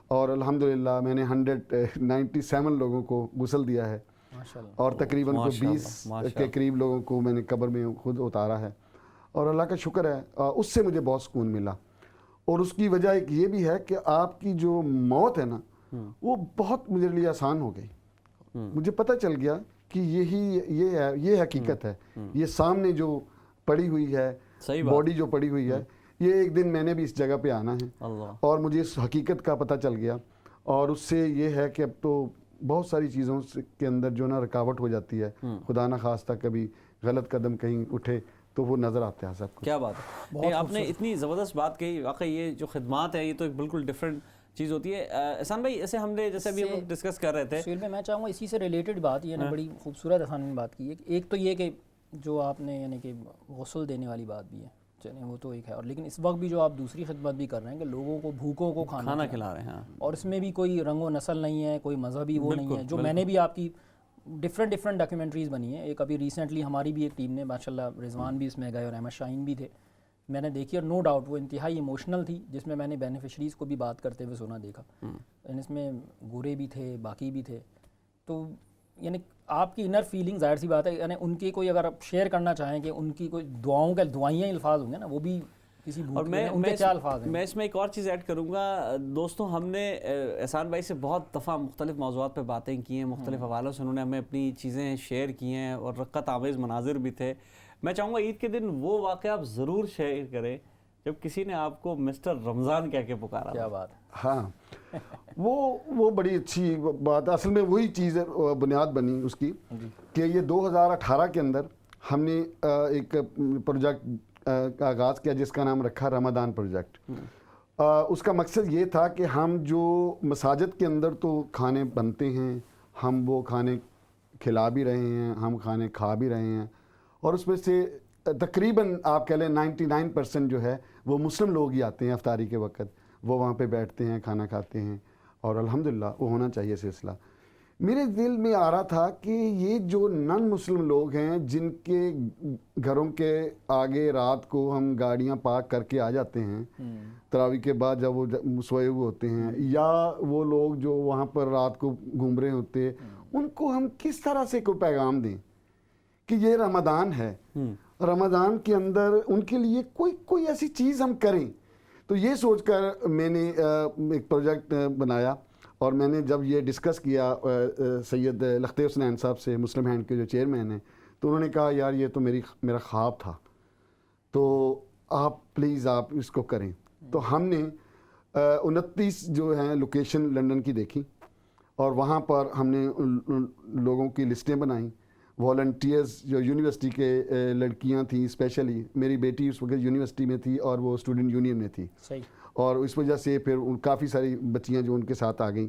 اور الحمدللہ میں نے 197 لوگوں کو غسل دیا ہے, اور تقریباً 20 کے قریب لوگوں کو میں نے قبر میں خود اتارا ہے, اور اللہ کا شکر ہے اس سے مجھے بہت سکون ملا. اور اس کی وجہ ایک یہ بھی ہے کہ آپ کی جو موت ہے نا وہ بہت میرے لیے آسان ہو گئی. مجھے پتہ چل گیا کہ یہ حقیقت ہے, یہ سامنے جو پڑی ہوئی ہے باڈی جو پڑی ہوئی ہے, یہ ایک دن میں نے بھی اس جگہ پہ آنا ہے, اور مجھے اس حقیقت کا پتہ چل گیا. اور اس سے یہ ہے کہ اب تو بہت ساری چیزوں کے اندر جو نا رکاوٹ ہو جاتی ہے, خدا نہ خواستہ کبھی غلط قدم کہیں اٹھے تو وہ نظر آتے ہیں سب کو. کیا بات ہے. آپ نے اتنی زبردست بات کہی. واقعی یہ جو خدمات ہیں یہ تو ایک بالکل ڈفرینٹ چیز ہوتی ہے. احسان بھائی ایسے ہم نے جیسے ابھی ہم لوگ ڈسکس کر رہے تھے سہیل میں چاہوں گا اسی سے ریلیٹڈ بات یہ نا بڑی خوبصورت احسان نے بات کی ہے. ایک تو یہ کہ جو آپ نے یعنی کہ غسل دینے والی بات بھی ہے چلیں وہ تو ایک ہے, اور لیکن اس وقت بھی جو آپ دوسری خدمت بھی کر رہے ہیں کہ لوگوں کو بھوکوں کو کھانا کھلا رہے ہیں, اور اس میں بھی کوئی رنگ و نسل نہیں ہے, کوئی مذہبی وہ نہیں ہے. جو میں نے بھی آپ کی ڈفرینٹ ڈاکیومنٹریز بنی ہیں, ایک ابھی ریسنٹلی ہماری بھی ایک ٹیم نے ماشاء اللہ رضوان بھی اس میں گئے اور احمد شاہین بھی تھے, میں نے دیکھی اور نو ڈاؤٹ وہ انتہائی ایموشنل تھی, جس میں نے بینیفیشریز کو بھی بات کرتے ہوئے سنا دیکھا. اس میں گورے بھی تھے, باقی بھی تھے. تو یعنی آپ کی انر فیلنگ ظاہر سی بات ہے, یعنی ان کی کوئی اگر آپ شیئر کرنا چاہیں کہ ان کی کوئی دعائیں الفاظ ہوں گے نا, وہ بھی کسی اور ان کے کیا الفاظ ہیں. میں اس میں ایک اور چیز ایڈ کروں گا دوستوں, ہم نے احسان بھائی سے بہت دفعہ مختلف موضوعات پہ باتیں کی ہیں, مختلف حوالوں سے انہوں نے ہمیں اپنی چیزیں شیئر کی ہیں اور رقت آمیز مناظر بھی تھے. میں چاہوں گا عید کے دن وہ واقعہ آپ ضرور شیئر کریں جب کسی نے آپ کو مسٹر رمضان کہہ کے پکارا. کیا بات ہے. ہاں وہ بڑی اچھی بات, اصل میں وہی چیز بنیاد بنی اس کی کہ یہ 2018 کے اندر ہم نے ایک پروجیکٹ کا آغاز کیا جس کا نام رکھا رمضان پروجیکٹ. اس کا مقصد یہ تھا کہ ہم جو مساجد کے اندر تو کھانے بنتے ہیں, ہم وہ کھانے کھلا بھی رہے ہیں, ہم کھانے کھا بھی رہے ہیں, اور اس میں سے تقریباً آپ کہہ لیں 99% جو ہے وہ مسلم لوگ ہی آتے ہیں افطاری کے وقت, وہ وہاں پہ بیٹھتے ہیں, کھانا کھاتے ہیں, اور الحمدللہ وہ ہونا چاہیے سلسلہ. میرے دل میں آ رہا تھا کہ یہ جو نان مسلم لوگ ہیں جن کے گھروں کے آگے رات کو ہم گاڑیاں پارک کر کے آ جاتے ہیں تراویح کے بعد جب وہ سوئے ہوئے ہوتے ہیں, یا وہ لوگ جو وہاں پر رات کو گھوم رہے ہوتے ہیں, ان کو ہم کس طرح سے کوئی پیغام دیں کہ یہ رمضان ہے, رمضان کے اندر ان کے لیے کوئی ایسی چیز ہم کریں. تو یہ سوچ کر میں نے ایک پروجیکٹ بنایا, اور میں نے جب یہ ڈسکس کیا سید لختے حسنین صاحب سے, مسلم ہینڈ کے جو چیئرمین ہیں, تو انہوں نے کہا یار یہ تو میرا خواب تھا, تو آپ پلیز آپ اس کو کریں. تو ہم نے 29 جو ہیں لوکیشن لنڈن کی دیکھی, اور وہاں پر ہم نے لوگوں کی لسٹیں بنائیں. والنٹیئرز جو یونیورسٹی کے لڑکیاں تھیں, اسپیشلی میری بیٹی اس وقت یونیورسٹی میں تھی اور وہ اسٹوڈنٹ یونین میں تھی, اور اس وجہ سے پھر کافی ساری بچیاں جو ان کے ساتھ آ گئیں,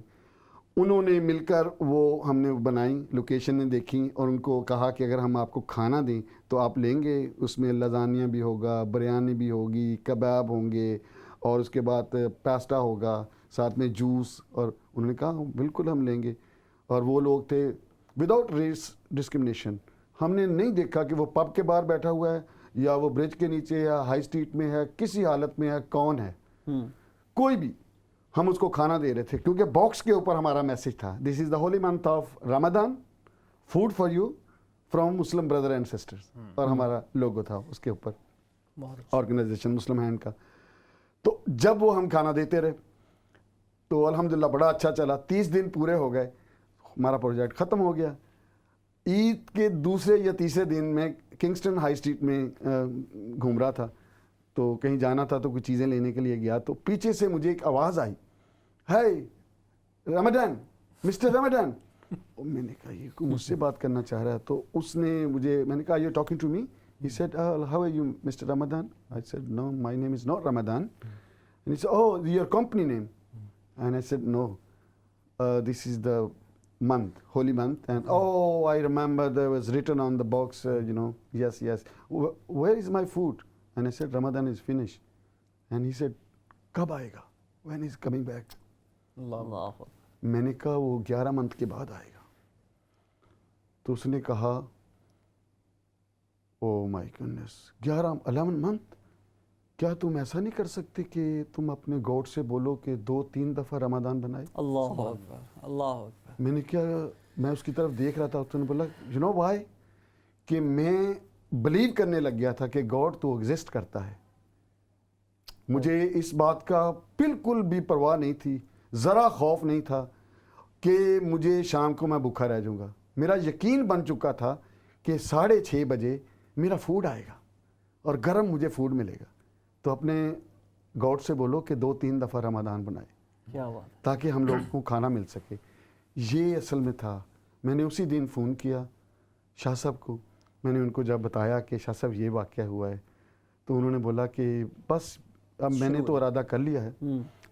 انہوں نے مل کر وہ ہم نے بنائیں, لوکیشن نے دیکھیں, اور ان کو کہا کہ اگر ہم آپ کو کھانا دیں تو آپ لیں گے. اس میں لازانیہ بھی ہوگا, بریانی بھی ہوگی, کباب ہوں گے, اور اس کے بعد پاستا ہوگا, ساتھ میں جوس. اور انہوں نے کہا بالکل ہم لیں گے. اور وہ لوگ تھے وداؤٹ ریس ڈسکرمنیشن. ہم نے نہیں دیکھا کہ وہ پب کے باہر بیٹھا ہوا ہے یا وہ برج کے نیچے یا ہائی اسٹریٹ میں ہے, کسی حالت میں ہے, کون ہے, کوئی بھی, ہم اس کو کھانا دے رہے تھے, کیونکہ باکس کے اوپر ہمارا میسج تھا, this is the holy month of Ramadan, food for you from Muslim brother and sisters, اور ہمارا لوگو تھا اس کے اوپر آرگنائزیشن مسلم ہینڈ کا. تو جب وہ ہم کھانا دیتے رہے تو الحمدللہ بڑا اچھا چلا. 30 دن پورے ہو گئے, ہمارا پروجیکٹ ختم ہو گیا. عید کے دوسرے یا تیسرے دن میں کنگسٹن ہائی اسٹریٹ میں گھوم رہا تھا, تو کہیں جانا تھا تو کچھ چیزیں لینے کے لیے گیا, تو پیچھے سے مجھے ایک آواز آئی, ہے رمضان, مسٹر رمضان. میں نے کہا یہ مجھ سے بات کرنا چاہ رہا ہے. تو اس نے میں نے کہا you talking to me. He said, how are you, Mr. Ramadan? I said, no, my name is not Ramadan. And he said, oh, your company name. And I said, no, this is the month, holy month. And oh, I remember there was written on the box, yes. Where is my food? And I said, Ramadan is finished. And he said, kab aayega? When is coming back? اللہ. میں نے کہا وہ 11 منتھ کے بعد آئے گا. تو اس نے کہا او مائی گڈنس, 11 منتھ, کیا تم ایسا نہیں کر سکتے کہ تم اپنے گاڈ سے بولو کہ 2-3 دفعہ رمضان بنائے؟ اللہ اکبر, اللہ اکبر. میں اس کی طرف دیکھ رہا تھا, تو نے بولا یو نو وائی, کہ میں بلیو کرنے لگ گیا تھا کہ گاڈ تو ایگزسٹ کرتا ہے. مجھے اس بات کا بالکل بھی پرواہ نہیں تھی, ذرا خوف نہیں تھا کہ مجھے شام کو میں بھوکا رہ جاؤں گا. میرا یقین بن چکا تھا کہ 6:30 بجے میرا فوڈ آئے گا اور گرم مجھے فوڈ ملے گا. تو اپنے گاڈ سے بولو کہ 2-3 دفعہ رمضان بنائے, کیا بات, تاکہ ہم لوگوں کو کھانا مل سکے. یہ اصل میں تھا. میں نے اسی دن فون کیا شاہ صاحب کو. میں نے ان کو جب بتایا کہ شاہ صاحب یہ واقعہ ہوا ہے, تو انہوں نے بولا کہ بس اب میں نے تو ارادہ کر لیا ہے,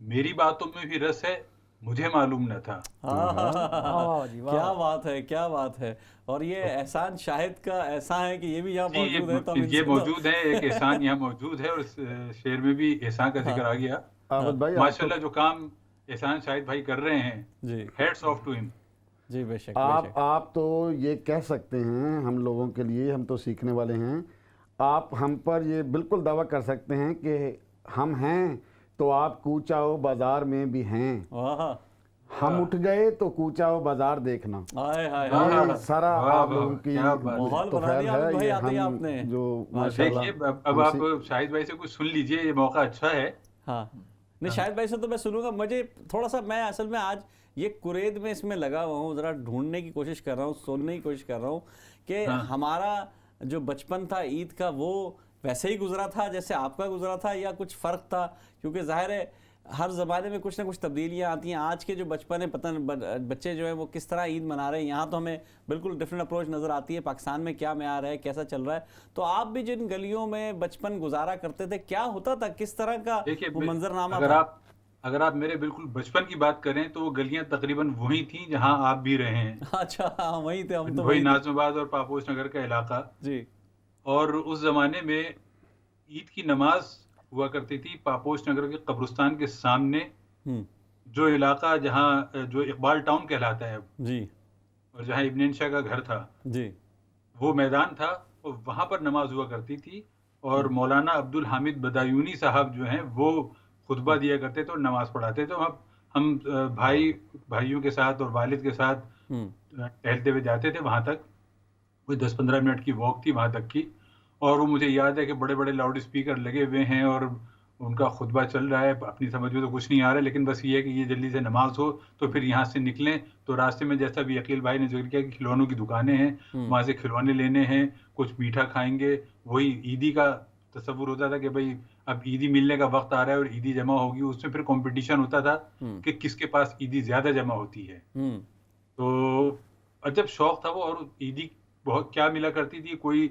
میری باتوں میں بھی رس ہے، مجھے معلوم نہ تھا۔ کیا بات ہے، کیا بات ہے۔ اور یہ احسان شاہد کا ایسا ہے کہ یہ بھی یہاں موجود ہے، تو ہم یہ موجود ہے، ایک احسان یہاں موجود ہے، اور اس شعر میں بھی احسان کا ذکر آ گیا۔ عابد بھائی ماشاءاللہ جو کام احسان شاہد بھائی کر رہے ہیں، جی ہیٹس آف ٹو ہم۔ جی بے شک، بے شک۔ آپ تو یہ کہہ سکتے ہیں ہم لوگوں کے لیے، ہم تو سیکھنے والے ہیں، آپ ہم پر یہ بالکل دعویٰ کر سکتے ہیں کہ ہم ہیں تو آپ کوچہ و بازار میں بھی ہیں، ہم اٹھ گئے تو کوچہ و بازار دیکھنا۔ یہ سارا آپ لوگوں کی ماحول بنا دیا عابد بھائی آتے ہی آپ نے۔ جو دیکھیے اب آپ شاہد بھائی سے کچھ سن لیجئے، یہ موقع اچھا ہے۔ ہاں نہیں، شاہد بھائی سے تو میں سنوں گا۔ مجھے تھوڑا سا، میں اصل میں آج یہ کرید میں اس میں لگا ہوا ہوں، ذرا ڈھونڈنے کی کوشش کر رہا ہوں، سننے کی کوشش کر رہا ہوں کہ ہمارا جو بچپن تھا عید کا وہ ویسے ہی گزرا تھا جیسے آپ کا گزرا تھا، یا کچھ فرق تھا؟ کیونکہ ظاہر ہے ہر زمانے میں کچھ نہ کچھ تبدیلیاں آتی ہیں۔ آج کے جو بچپن ہے، پتہ بچے جو ہیں وہ کس طرح عید منا رہے ہیں، یہاں تو ہمیں بالکل ڈفرینٹ اپروچ نظر آتی ہے، پاکستان میں کیا معیار ہے، کیسا چل رہا ہے۔ تو آپ بھی جن گلیوں میں بچپن گزارا کرتے تھے، کیا ہوتا تھا، کس طرح کا وہ منظرنامہ تھا؟ اگر آپ میرے بالکل بچپن کی بات کریں تو وہ گلیاں تقریباً وہی تھیں جہاں آپ بھی رہے ہیں۔ اچھا وہیں تھے ہم تو، وہی ناظم آباد اور پاپوش نگر کا علاقہ۔ جی۔ اور اس زمانے میں عید کی نماز ہوا کرتی تھی پاپوش نگر کے قبرستان کے سامنے، جو علاقہ جہاں جو اقبال ٹاؤن کہلاتا ہے جی، اور جہاں ابن انشا کا گھر تھا، جی، وہ میدان تھا، اور وہاں پر نماز ہوا کرتی تھی۔ اور مولانا عبدالحامد بدایونی صاحب جو ہیں وہ خطبہ دیا کرتے تھے اور نماز پڑھاتے تھے۔ ہم بھائیوں کے ساتھ اور والد کے ساتھ ٹہلتے ہوئے جاتے تھے وہاں تک، کوئی 10-15 منٹ کی واک تھی وہاں تک کی۔ اور وہ مجھے یاد ہے کہ بڑے بڑے لاؤڈ اسپیکر لگے ہوئے ہیں اور ان کا خطبہ چل رہا ہے، اپنی سمجھ میں تو کچھ نہیں آ رہا ہے، لیکن بس یہ ہے کہ یہ جلدی سے نماز ہو تو پھر یہاں سے نکلیں۔ تو راستے میں جیسا بھی عقیل بھائی نے ذکر کیا کہ کھلونوں کی دکانیں ہیں، وہاں سے کھلونے لینے ہیں، کچھ میٹھا کھائیں گے۔ وہی عیدی کا تصور ہوتا تھا کہ بھائی اب عیدی ملنے کا وقت آ رہا ہے اور عیدی جمع ہوگی، اس میں پھر کمپٹیشن ہوتا تھا کہ کس کے پاس عیدی زیادہ جمع ہوتی ہے۔ تو عجب شوق تھا وہ۔ اور عیدی بہت کیا ملا کرتی تھی، کوئی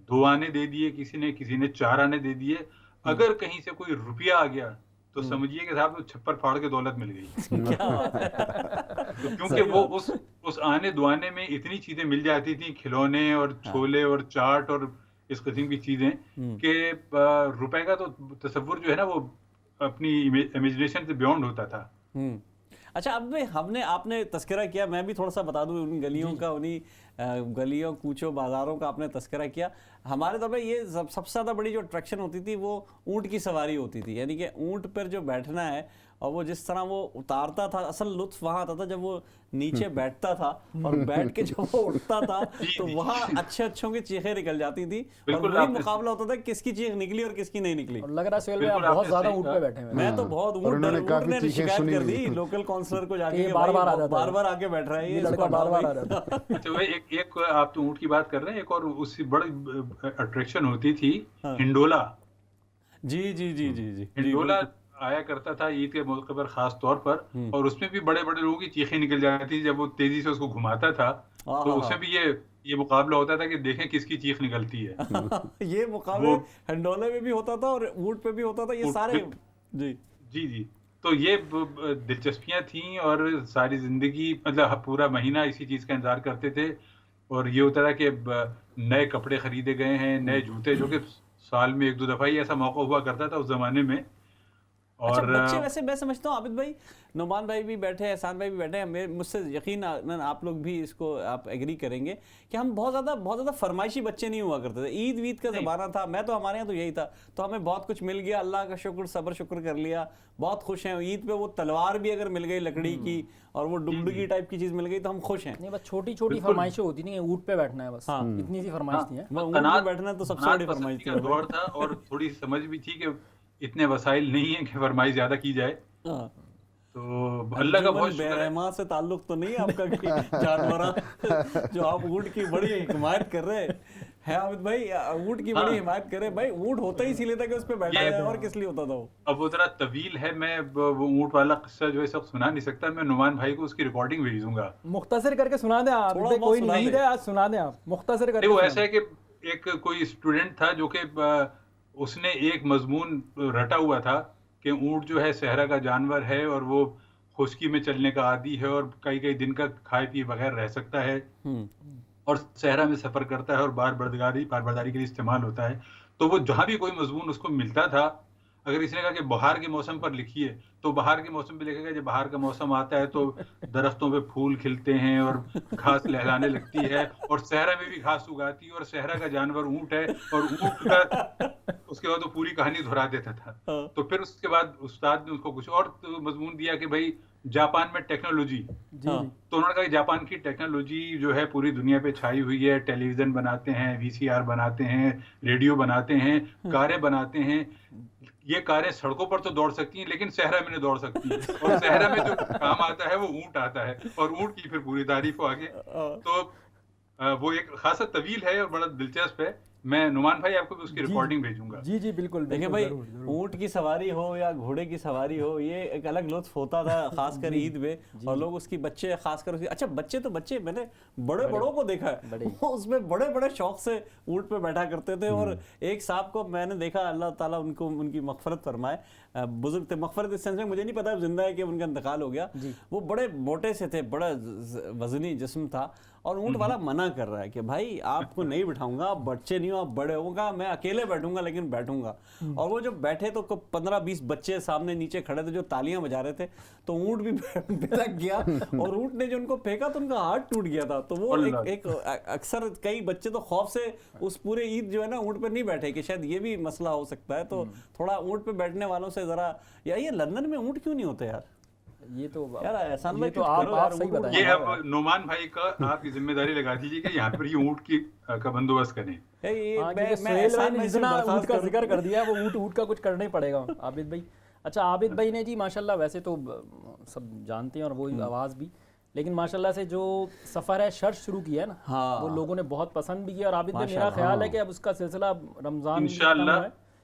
2 آنے دے دیے کسی نے 4 آنے دے دیے۔ اگر کہیں سے کوئی روپیہ آ گیا تو سمجھیے کہ صاحب چھپر پھاڑ کے دولت مل گئی۔ کیونکہ وہ اس آنے 2 آنے میں اتنی چیزیں مل جاتی تھیں، کھلونے اور چھولے اور چاٹ اور اس قسم کی چیزیں، کہ روپے کا تو تصور جو ہے نا وہ اپنی امیجنیشن سے بیونڈ ہوتا تھا۔ اچھا، اب آپ نے تذکرہ کیا، میں بھی تھوڑا سا بتا دوں ان گلیوں کا، انہی گلیوں کوچوں بازاروں کا آپ نے تذکرہ کیا۔ ہمارے طور پہ یہ سب سے زیادہ بڑی جو اٹریکشن ہوتی تھی وہ اونٹ کی سواری ہوتی تھی، یعنی کہ اونٹ پر جو بیٹھنا ہے اور وہ جس طرح وہ اتارتا تھا، اصل لطف وہاں آتا تھا جب وہ نیچے بیٹھتا تھا اور بیٹھ کے جب وہ اٹھتا تھا تو وہاں اچھوں کی چیخیں نکل جاتی تھی، اور وہی مقابلہ ہوتا تھا کس کی چیخ نکلی اور کس کی نہیں نکلی۔ اور لگ رہا ہے سہیل بھائی آپ بہت زیادہ اونٹ پہ بیٹھے ہیں۔ میں تو بہت، اونٹ نے شکایت کر دی لوکل کاؤنسلر کو جا کے، بار بار آ کے بیٹھ رہا ہے یہ لڑکا، بار بار آ رہا تھا۔ اچھا، ایک آپ تو اونٹ کی بات کر رہے ہیں، ایک اور اس سے بڑی اٹریکشن ہوتی تھی ہنڈولا۔ جی جی جی جی جی، ہنڈولا آیا کرتا تھا عید کے موقع پر خاص طور پر، اور اس میں بھی بڑے بڑے لوگوں کی چیخیں نکل جاتی تھی جب وہ تیزی سے اس کو گھماتا تھا، تو اس میں بھی یہ مقابلہ ہوتا تھا کہ دیکھیں کس کی چیخ نکلتی ہے۔ یہ مقابلہ ہنڈولے میں بھی ہوتا تھا اور اونٹ پہ بھی ہوتا تھا، یہ سارے۔ جی جی جی، تو یہ دلچسپیاں تھیں، اور ساری زندگی مطلب پورا مہینہ اسی چیز کا انتظار کرتے تھے۔ اور یہ ہوتا تھا کہ نئے کپڑے خریدے گئے ہیں، نئے جوتے، جو کہ سال میں 1-2 دفعہ ہی ایسا موقع ہوا کرتا تھا اس زمانے میں۔ اور بچے ویسے میں سمجھتا ہوں عابد بھائی، نعمان بھائی بھی بیٹھے، احسان بھائی بھی بیٹھے ہیں، مجھ سے یقیناً آپ لوگ بھی اس کو آپ ایگری کریں گے کہ ہم بہت زیادہ فرمائشی بچے نہیں ہوا کرتے تھے۔ عید وید کا زمانہ تھا، میں تو ہمارے یہاں تو یہی تھا، تو ہمیں بہت کچھ مل گیا، اللہ کا شکر، صبر شکر کر لیا، بہت خوش ہیں۔ عید پہ وہ تلوار بھی اگر مل گئی لکڑی کی اور وہ ڈگڈگی ٹائپ کی چیز مل گئی تو ہم خوش ہیں۔ نہیں، بس چھوٹی چھوٹی فرمائشیں ہوتی نہیں، اونٹ پہ بیٹھنا ہے بس، اتنی سی فرمائش تھی۔ اونٹ پہ بیٹھنا تو سب سے بڑی فرمائش تھی۔ دور تھا، اور تھوڑی سمجھ بھی تھی کہ اتنے وسائل نہیں ہیں کہ فرمائش زیادہ کی جائے۔ تو اللہ کا بہت شکر ہے۔ ماں سے تعلق تو نہیں آپ کا کہ جانوراں جو آپ اونٹ کی بڑی حمایت کر رہے ہیں عابد بھائی، اونٹ کی بڑی حمایت کر رہے بھائی، اونٹ ہوتا ہی اسی لیے تھا کہ اس پہ بیٹھا ہے، اور کس لیے ہوتا تھا وہ؟ اب وہ ذرا طویل ہے، میں وہ اونٹ والا قصہ جو ہے سب سنا نہیں سکتا، میں نعمان بھائی کو اس کی ریکارڈنگ بھیج دوں گا۔ مختصر کر کے سنا دیں آپ، کوئی نہیں ہے آج سنا دیں آپ، مختصر کر کے۔ وہ ایسا ہے کہ ایک کوئی اسٹوڈنٹ تھا جو کہ اس نے ایک مضمون رٹا ہوا تھا کہ اونٹ جو ہے صحرا کا جانور ہے اور وہ خشکی میں چلنے کا عادی ہے اور کئی کئی دن کا کھائے پیے بغیر رہ سکتا ہے اور صحرا میں سفر کرتا ہے اور بار برداری کے لیے استعمال ہوتا ہے. تو وہ جہاں بھی کوئی مضمون اس کو ملتا تھا، اگر اس نے کہا کہ بہار کے موسم پر لکھیے تو بہار کے موسم پہ لکھے گا. جب بہار کا موسم آتا ہے تو درختوں پہ پھول کھلتے ہیں اور گھاس لہلانے لگتی ہے اور صحرا میں بھی گھاس اگاتی ہے اور صحرا کا جانور اونٹ ہے اور اونٹ کا اس کے بعد وہ پوری کہانی دہرا دیتا تھا. تو پھر اس کے بعد استاد نے اس کو کچھ اور مضمون دیا کہ بھائی جاپان میں ٹیکنالوجی، تو انہوں نے کہا کہ جاپان کی ٹیکنالوجی جو ہے پوری دنیا پہ چھائی ہوئی ہے. ٹیلی ویژن بناتے ہیں، VCR بناتے ہیں، ریڈیو بناتے ہیں، کاریں بناتے ہیں. یہ کاریں سڑکوں پر تو دوڑ سکتی ہیں لیکن صحرا میں نہیں دوڑ سکتی اور صحرا میں جو کام آتا ہے وہ اونٹ آتا ہے اور اونٹ کی پھر پوری تعریف ہو آگے. تو وہ ایک خاصا طویل ہے اور بڑا دلچسپ ہے. میں نعمان بھائی آپ کو اس کی ریکارڈنگ بھیجوں گا. جی بالکل. دیکھیں بھائی، اونٹ کی سواری ہو یا گھوڑے کی سواری ہو، یہ ایک الگ لطف ہوتا تھا خاص کر عید میں. اور لوگ اس کی بچے خاص کر اچھا بچے تو بچے، میں نے بڑے بڑوں کو دیکھا ہے وہ اس میں بڑے بڑے شوق سے اونٹ پہ بیٹھا کرتے تھے. اور ایک صاحب کو میں نے دیکھا، اللہ تعالیٰ ان کی مغفرت فرمائے، بزرگ تھے، مغفرت اس سینس میں مجھے نہیں پتا زندہ ہے کہ ان کا انتقال ہو گیا. وہ بڑے موٹے سے تھے، بڑا وزنی جسم تھا اور اونٹ والا منع کر رہا ہے کہ بھائی آپ کو نہیں بٹھاؤں گا، آپ بچے نہیں ہو، آپ بڑے ہوں گا، میں اکیلے بیٹھوں گا لیکن بیٹھوں گا. اور وہ جب بیٹھے تو 15-20 بچے سامنے نیچے کھڑے تھے جو تالیاں بجا رہے تھے. تو اونٹ بھی بھڑک گیا اور اونٹ نے جو ان کو پھینکا تو ان کا ہاتھ ٹوٹ گیا تھا. تو وہ ایک اکثر کئی بچے تو خوف سے اس پورے عید جو ہے نا اونٹ پہ نہیں بیٹھے کہ شاید یہ بھی مسئلہ ہو سکتا ہے. تو تھوڑا اونٹ پہ بیٹھنے والوں سے ذرا، یہ لندن میں اونٹ کیوں نہیں ہوتے یار؟ یہ تو احسان بھائی تو آپ صحیح بتائیں. یہ اب نعمان بھائی کا آپ کی ذمہ داری لگا دیجیے کہ یہاں پر یہ اونٹ کا بندوبست کریں. جتنا اونٹ کا ذکر کر دیا ہے وہ اونٹ کا کچھ کرنا ہی پڑے گا. عابد بھائی، اچھا عابد بھائی نے جی ماشاءاللہ ویسے تو سب جانتے ہیں اور وہی آواز بھی، لیکن ماشاءاللہ سے جو سفر ہے شرط شروع کیا ہے نا وہ لوگوں نے بہت پسند بھی کیا. اور عابد بھائی میرا خیال ہے کہ اب اس کا سلسلہ رمضان انشاءاللہ.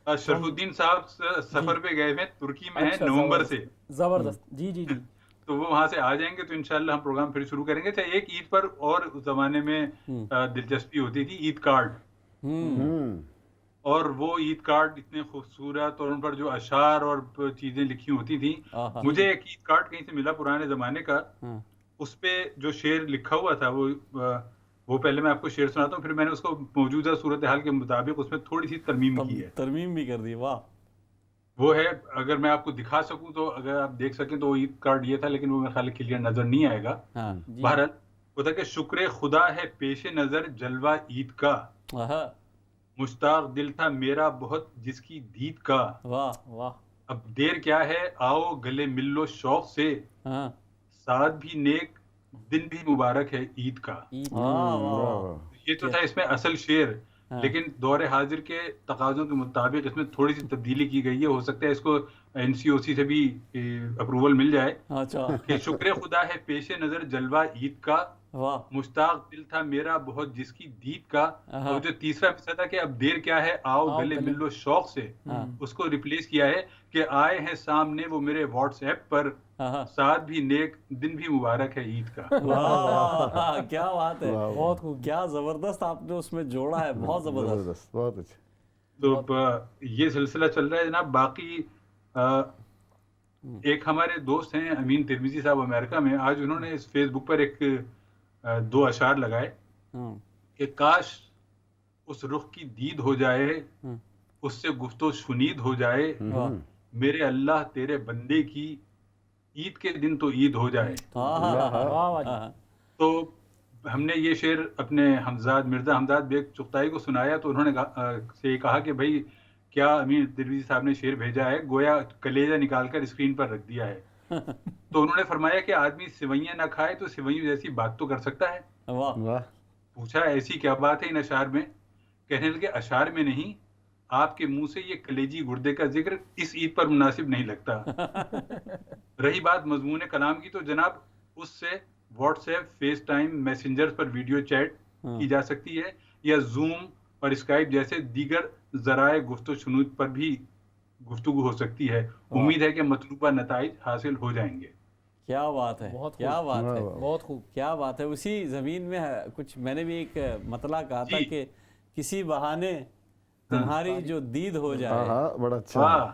شرف الدین صاحب سفر پہ گئے ہیں، ترکی میں ہیں نومبر سے. زبردست. جی تو وہ وہاں سے آ جائیں گے تو انشاءاللہ ہم پروگرام پھر شروع کریں گے. ایک عید پر اور اس زمانے میں دلچسپی ہوتی تھی، عید کارڈ. اور وہ عید کارڈ اتنے خوبصورت اور ان پر جو اشعار اور چیزیں لکھی ہوتی تھیں. مجھے ایک عید کارڈ کہیں سے ملا پرانے زمانے کا، اس پہ جو شعر لکھا ہوا تھا وہ پہلے میں آپ کو شعر سناتا ہوں، پھر میں نے اس کو موجودہ صورتحال کے مطابق اس میں تھوڑی سی ترمیم کی ہے. ترمیم بھی کر دی. واہ. وہ ہے، اگر میں آپ کو دکھا سکوں تو اگر آپ دیکھ سکیں تو وہ عید کارڈ یہ تھا، لیکن وہ میرے خیال کلیئر نظر نہیں آئے گا. بہرحال وہ تھا کہ شکر خدا ہے پیش نظر جلوہ عید کا، مشتاق دل تھا میرا بہت جس کی دید کا. واہ. اب دیر کیا ہے آؤ گلے مل لو شوق سے، ساتھ بھی نیک دن بھی مبارک ہے عید کا. یہ تو تھا اس میں اصل شعر، لیکن دور حاضر کے تقاضوں کے مطابق اس میں تھوڑی سی تبدیلی کی گئی ہے. ہو سکتا ہے اس کو NCOC سے بھی اپروول مل جائے کہ شکر خدا ہے پیش نظر جلوہ عید کا، مشتاق دل تھا میرا بہت جس کی دید کا. اور جو تیسرا حصہ تھا کہ اب دیر کیا ہے آؤ گلے مل لو شوق سے، اس کو ریپلیس کیا ہے کہ آئے ہیں سامنے وہ میرے واٹس ایپ پر، ساتھ بھی نیک دن بھی مبارک ہے عید کا. کیا بات ہے، بہت خوب، کیا زبردست آپ نے اس میں جوڑا ہے، بہت زبردست، بہت اچھا. تو یہ سلسلہ چل رہا ہے جناب. باقی ایک ہمارے دوست ہیں امین ترمیزی صاحب امریکہ میں، آج انہوں نے اس فیس بک پر ایک 2 اشعار لگائے کہ کاش اس رخ کی دید ہو جائے، اس سے گفت و شنید ہو جائے، میرے اللہ تیرے بندے کی عید کے دن تو عید ہو جائے. تو ہم نے یہ شعر اپنے مرزا حمزاد بیگ چغتائی کو سنایا تو انہوں نے کہا کہ بھائی کیا امین ترمیزی صاحب نے شعر بھیجا ہے، گویا کلیجہ نکال کر اسکرین پر رکھ دیا ہے. تو انہوں نے فرمایا کہ آدمی سوئیاں نہ کھائے تو سوئیوں جیسی بات تو کر سکتا ہے. پوچھا ایسی کیا بات ہے ان اشعار میں؟ کہنے لگے اشعار میں نہیں، آپ کے منہ سے یہ کلیجی گردے کا ذکر اس عید پر مناسب نہیں لگتا. رہی بات مضمون کلام کی تو جناب اس سے WhatsApp, FaceTime, messenger پر ویڈیو چیٹ کی جا سکتی ہے، یا زوم اور اسکائپ جیسے دیگر ذرائع گفت و شنود پر بھی گفتگو ہو سکتی ہے. امید ہے کہ مطلوبہ نتائج حاصل ہو جائیں گے. کیا بات ہے، کیا بات ہے، بہت خوب، کیا بات ہے. اسی زمین میں کچھ میں نے بھی ایک مطلع کہا تھا کہ کسی بہانے تمہاری جو دید ہو جائے، بڑا اچھا.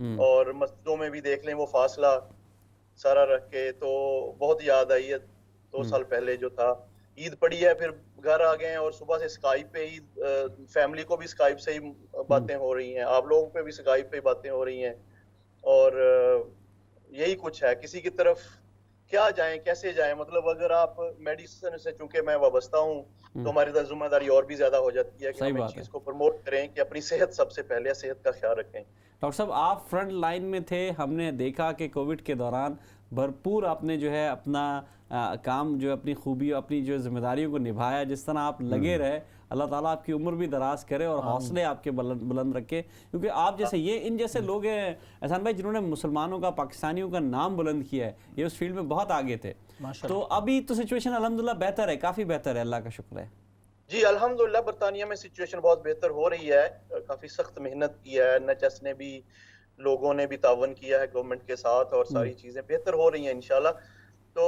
اور مسجدوں میں بھی دیکھ لیں وہ فاصلہ سارا رکھ کے، تو بہت یاد آئی ہے 2 سال پہلے جو تھا. عید پڑی ہے، پھر گھر آ گئے ہیں اور صبح سے سکائپ پہ عید، فیملی کو بھی سکائپ سے ہی باتیں ہو رہی ہیں، آپ لوگوں پہ بھی سکائپ پہ باتیں ہو رہی ہیں، اور یہی کچھ ہے. کسی کی طرف کیا جائیں، کیسے جائیں، مطلب اگر آپ میڈیسن سے، چونکہ میں وابستہ ہوں تو ہماری طرف ذمہ داری اور بھی زیادہ ہو جاتی ہے کہ ہم اس چیز کو پروموٹ کریں کہ اپنی صحت سب سے پہلے، صحت کا خیال رکھیں. ڈاکٹر صاحب آپ فرنٹ لائن میں تھے، ہم نے دیکھا کہ کووڈ کے دوران بھرپور آپ نے جو ہے اپنا کام جو اپنی خوبی اپنی جو ذمہ داریوں کو نبھایا، جس طرح آپ لگے رہے. اللہ تعالیٰ آپ کی عمر بھی دراز کرے اور حوصلے آپ کے بلند رکھے، کیونکہ آپ جیسے ان جیسے لوگ ہیں احسان بھائی جنہوں نے مسلمانوں کا، پاکستانیوں کا نام بلند کیا ہے، یہ اس فیلڈ میں بہت آگے تھے. تو ابھی تو سچویشن الحمدللہ بہتر ہے، کافی بہتر ہے، اللہ کا شکر ہے. جی الحمدللہ برطانیہ میں سچویشن بہت بہتر ہو رہی ہے. کافی سخت محنت کی ہے NHS نے بھی، لوگوں نے بھی تعاون کیا ہے گورنمنٹ کے ساتھ، اور ساری چیزیں بہتر ہو رہی ہیں انشاءاللہ. تو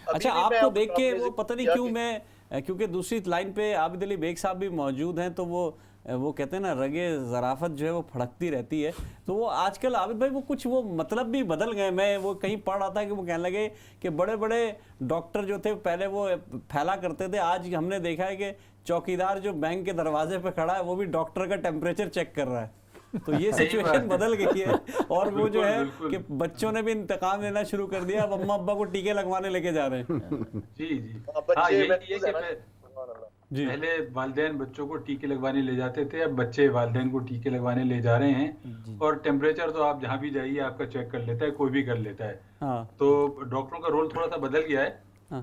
اچھا آپ کو دیکھ کے وہ پتہ نہیں کیوں میں، کیونکہ دوسری لائن پہ عابد علی بیگ صاحب بھی موجود ہیں، تو وہ کہتے ہیں نا رگے ظرافت جو ہے وہ پھڑکتی رہتی ہے. تو وہ آج کل عابد بھائی وہ کچھ وہ مطلب بھی بدل گئے. میں وہ کہیں پڑھ رہا تھا کہ وہ کہنے لگے کہ بڑے بڑے ڈاکٹر جو تھے پہلے وہ پھیلا کرتے تھے، آج ہم نے دیکھا ہے کہ چوکیدار جو بینک کے دروازے پہ کھڑا ہے وہ بھی ڈاکٹر کا ٹیمپریچر چیک کر رہا ہے. تو یہ سچویشن بدل گئی ہے، اور وہ جو ہے کہ بچوں نے بھی انتقام لینا شروع کر دیا، اب اماں ابا کو ٹیکے لگوانے لے کے جا رہے ہیں. جی ہاں یہی ہے کہ پہلے والدین بچوں کو ٹیکے لگوانے لے جاتے تھے، اب بچے والدین کو ٹیکے لگوانے لے جا رہے ہیں. اور ٹیمپریچر تو آپ جہاں بھی جائیے آپ کا چیک کر لیتا ہے، کوئی بھی کر لیتا ہے. تو ڈاکٹروں کا رول تھوڑا سا بدل گیا ہے،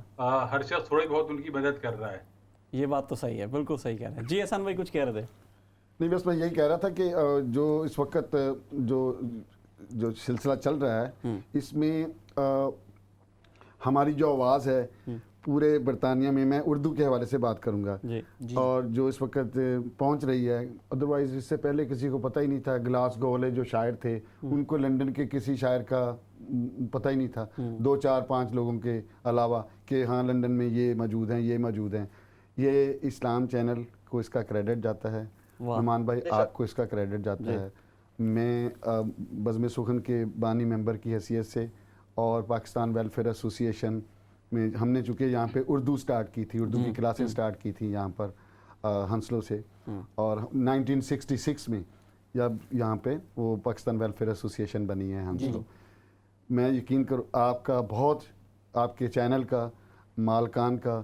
ہر شخص تھوڑی بہت ان کی مدد کر رہا ہے. یہ بات تو صحیح ہے، بالکل صحیح کہہ رہے ہیں. جی احسان بھائی کچھ کہہ رہے تھے. نہیں بس میں یہی کہہ رہا تھا کہ جو اس وقت جو سلسلہ چل رہا ہے، اس میں ہماری جو آواز ہے پورے برطانیہ میں اردو کے حوالے سے بات کروں گا، اور جو اس وقت پہنچ رہی ہے. ادروائز اس سے پہلے کسی کو پتہ ہی نہیں تھا. گلاسگو والے جو شاعر تھے ان کو لنڈن کے کسی شاعر کا پتہ ہی نہیں تھا، 2 4 5 لوگوں کے علاوہ، کہ ہاں لنڈن میں یہ موجود ہیں، یہ موجود ہیں. یہ اسلام چینل کو اس کا کریڈٹ جاتا ہے. نعمان بھائی آپ کو اس کا کریڈٹ جاتا ہے. میں بزم سخن کے بانی ممبر کی حیثیت سے اور پاکستان ویلفیئر ایسوسی ایشن میں ہم نے چونکہ یہاں پہ اردو سٹارٹ کی تھی، اردو کی کلاسیں سٹارٹ کی تھی یہاں پر ہنسلو سے، اور 1966 میں جب یہاں پہ وہ پاکستان ویلفیئر ایسوسی ایشن بنی ہے ہنسلو. میں یقین کروں آپ کا بہت، آپ کے چینل کا، مالکان کا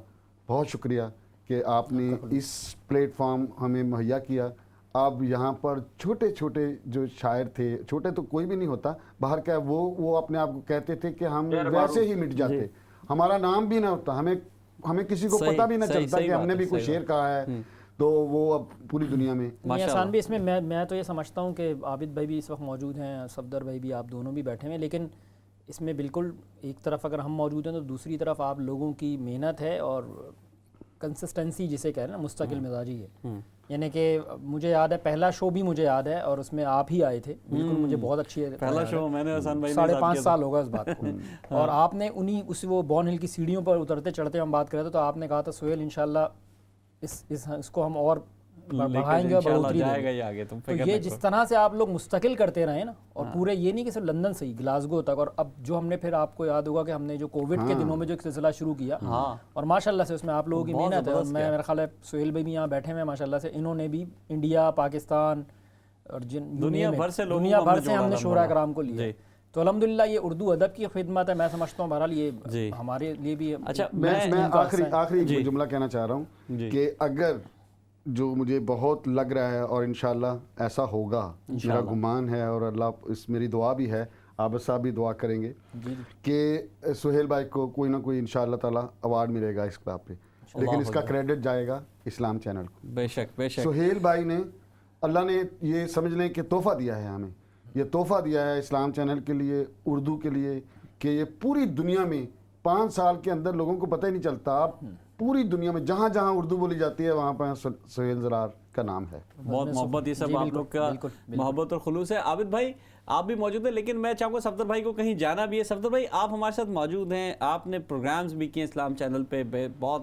بہت شکریہ کہ آپ نے اس پلیٹ فارم ہمیں مہیا کیا. آپ یہاں پر چھوٹے چھوٹے جو شاعر تھے، چھوٹے تو کوئی بھی نہیں ہوتا باہر کا، وہ اپنے آپ کو کہتے تھے کہ ہم ویسے ہی مٹ جاتے، ہمارا نام بھی نہ ہوتا، ہمیں کسی کو پتہ بھی نہ چلتا کہ ہم نے بھی کوئی شعر کہا ہے. تو وہ اب پوری دنیا میں آسان بھی اس میں میں تو یہ سمجھتا ہوں کہ عابد بھائی بھی اس وقت موجود ہیں، صفدر بھائی بھی، آپ دونوں بھی بیٹھے ہیں، لیکن اس میں بالکل ایک طرف اگر ہم موجود ہیں تو دوسری طرف آپ لوگوں کی محنت ہے اور کنسسٹنسی جسے کہہ رہے ہیں نا، مستقل مزاجی ہے. یعنی کہ مجھے یاد ہے پہلا شو بھی مجھے یاد ہے، اور اس میں آپ ہی آئے تھے، بالکل مجھے بہت اچھی پہلا شو میں نے حسن بھائی 5.5 سال ہوگا اس بات کو. اور آپ نے اس وہ بون ہل کی سیڑھیوں پر اترتے چڑھتے ہم بات کر رہے تھے، تو آپ نے کہا تھا سہیل انشاءاللہ اس کو ہم اور بڑھائیں گے اور بڑھوتری دیں گے. تو یہ جس طرح سے آپ لوگ مستقل کرتے رہے نا، اور پورے یہ نہیں کہ صرف لندن سے ہی، گلاسگو تک، اور اب جو ہم نے پھر آپ کو یاد ہوگا کہ ہم نے جو کووڈ کے دنوں میں جو ایک سلسلہ شروع کیا، اور ماشاءاللہ سے اس میں آپ لوگوں کی محنت ہے. اور میرا خیال ہے سہیل بھائی بھی یہاں بیٹھے ہوئے ہیں ماشاءاللہ سے، انہوں نے بھی انڈیا، پاکستان اور دنیا بھر سے ہم نے شعراء کرام کو لیا. تو الحمدللہ یہ اردو ادب کی خدمت ہے، میں سمجھتا ہوں بہرحال یہ ہمارے لیے بھی. اچھا میں آخری جملہ کہنا چاہ رہا ہوں کہ اگر جو مجھے بہت لگ رہا ہے اور انشاءاللہ ایسا ہوگا، میرا گمان ہے اور اللہ اس میری دعا بھی ہے، عابد صاحب بھی دعا کریں گے کہ سہیل بھائی کو کوئی نہ کوئی انشاءاللہ تعالی ایوارڈ ملے گا اس کتاب پہ، لیکن اس کا کریڈٹ جائے گا اسلام چینل کو. بے شک بے شک. سہیل بھائی نے، اللہ نے یہ سمجھ لیں کہ تحفہ دیا ہے ہمیں، یہ تحفہ دیا ہے اسلام چینل کے لیے، اردو کے لیے، کہ یہ پوری دنیا میں 5 سال کے اندر لوگوں کو پتہ ہی نہیں چلتا. آپ پوری دنیا میں جہاں جہاں اردو بولی جاتی ہے وہاں پر سہیل زرار کا نام ہے. بہت محبت، یہ سب آپ لوگ کا محبت اور خلوص ہے. عابد بھائی آپ بھی موجود ہیں، لیکن میں چاہوں گا صفدر بھائی کو کہیں جانا بھی ہے. صفدر بھائی آپ ہمارے ساتھ موجود ہیں، آپ نے پروگرامز بھی کیے اسلام چینل پہ، بہت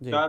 4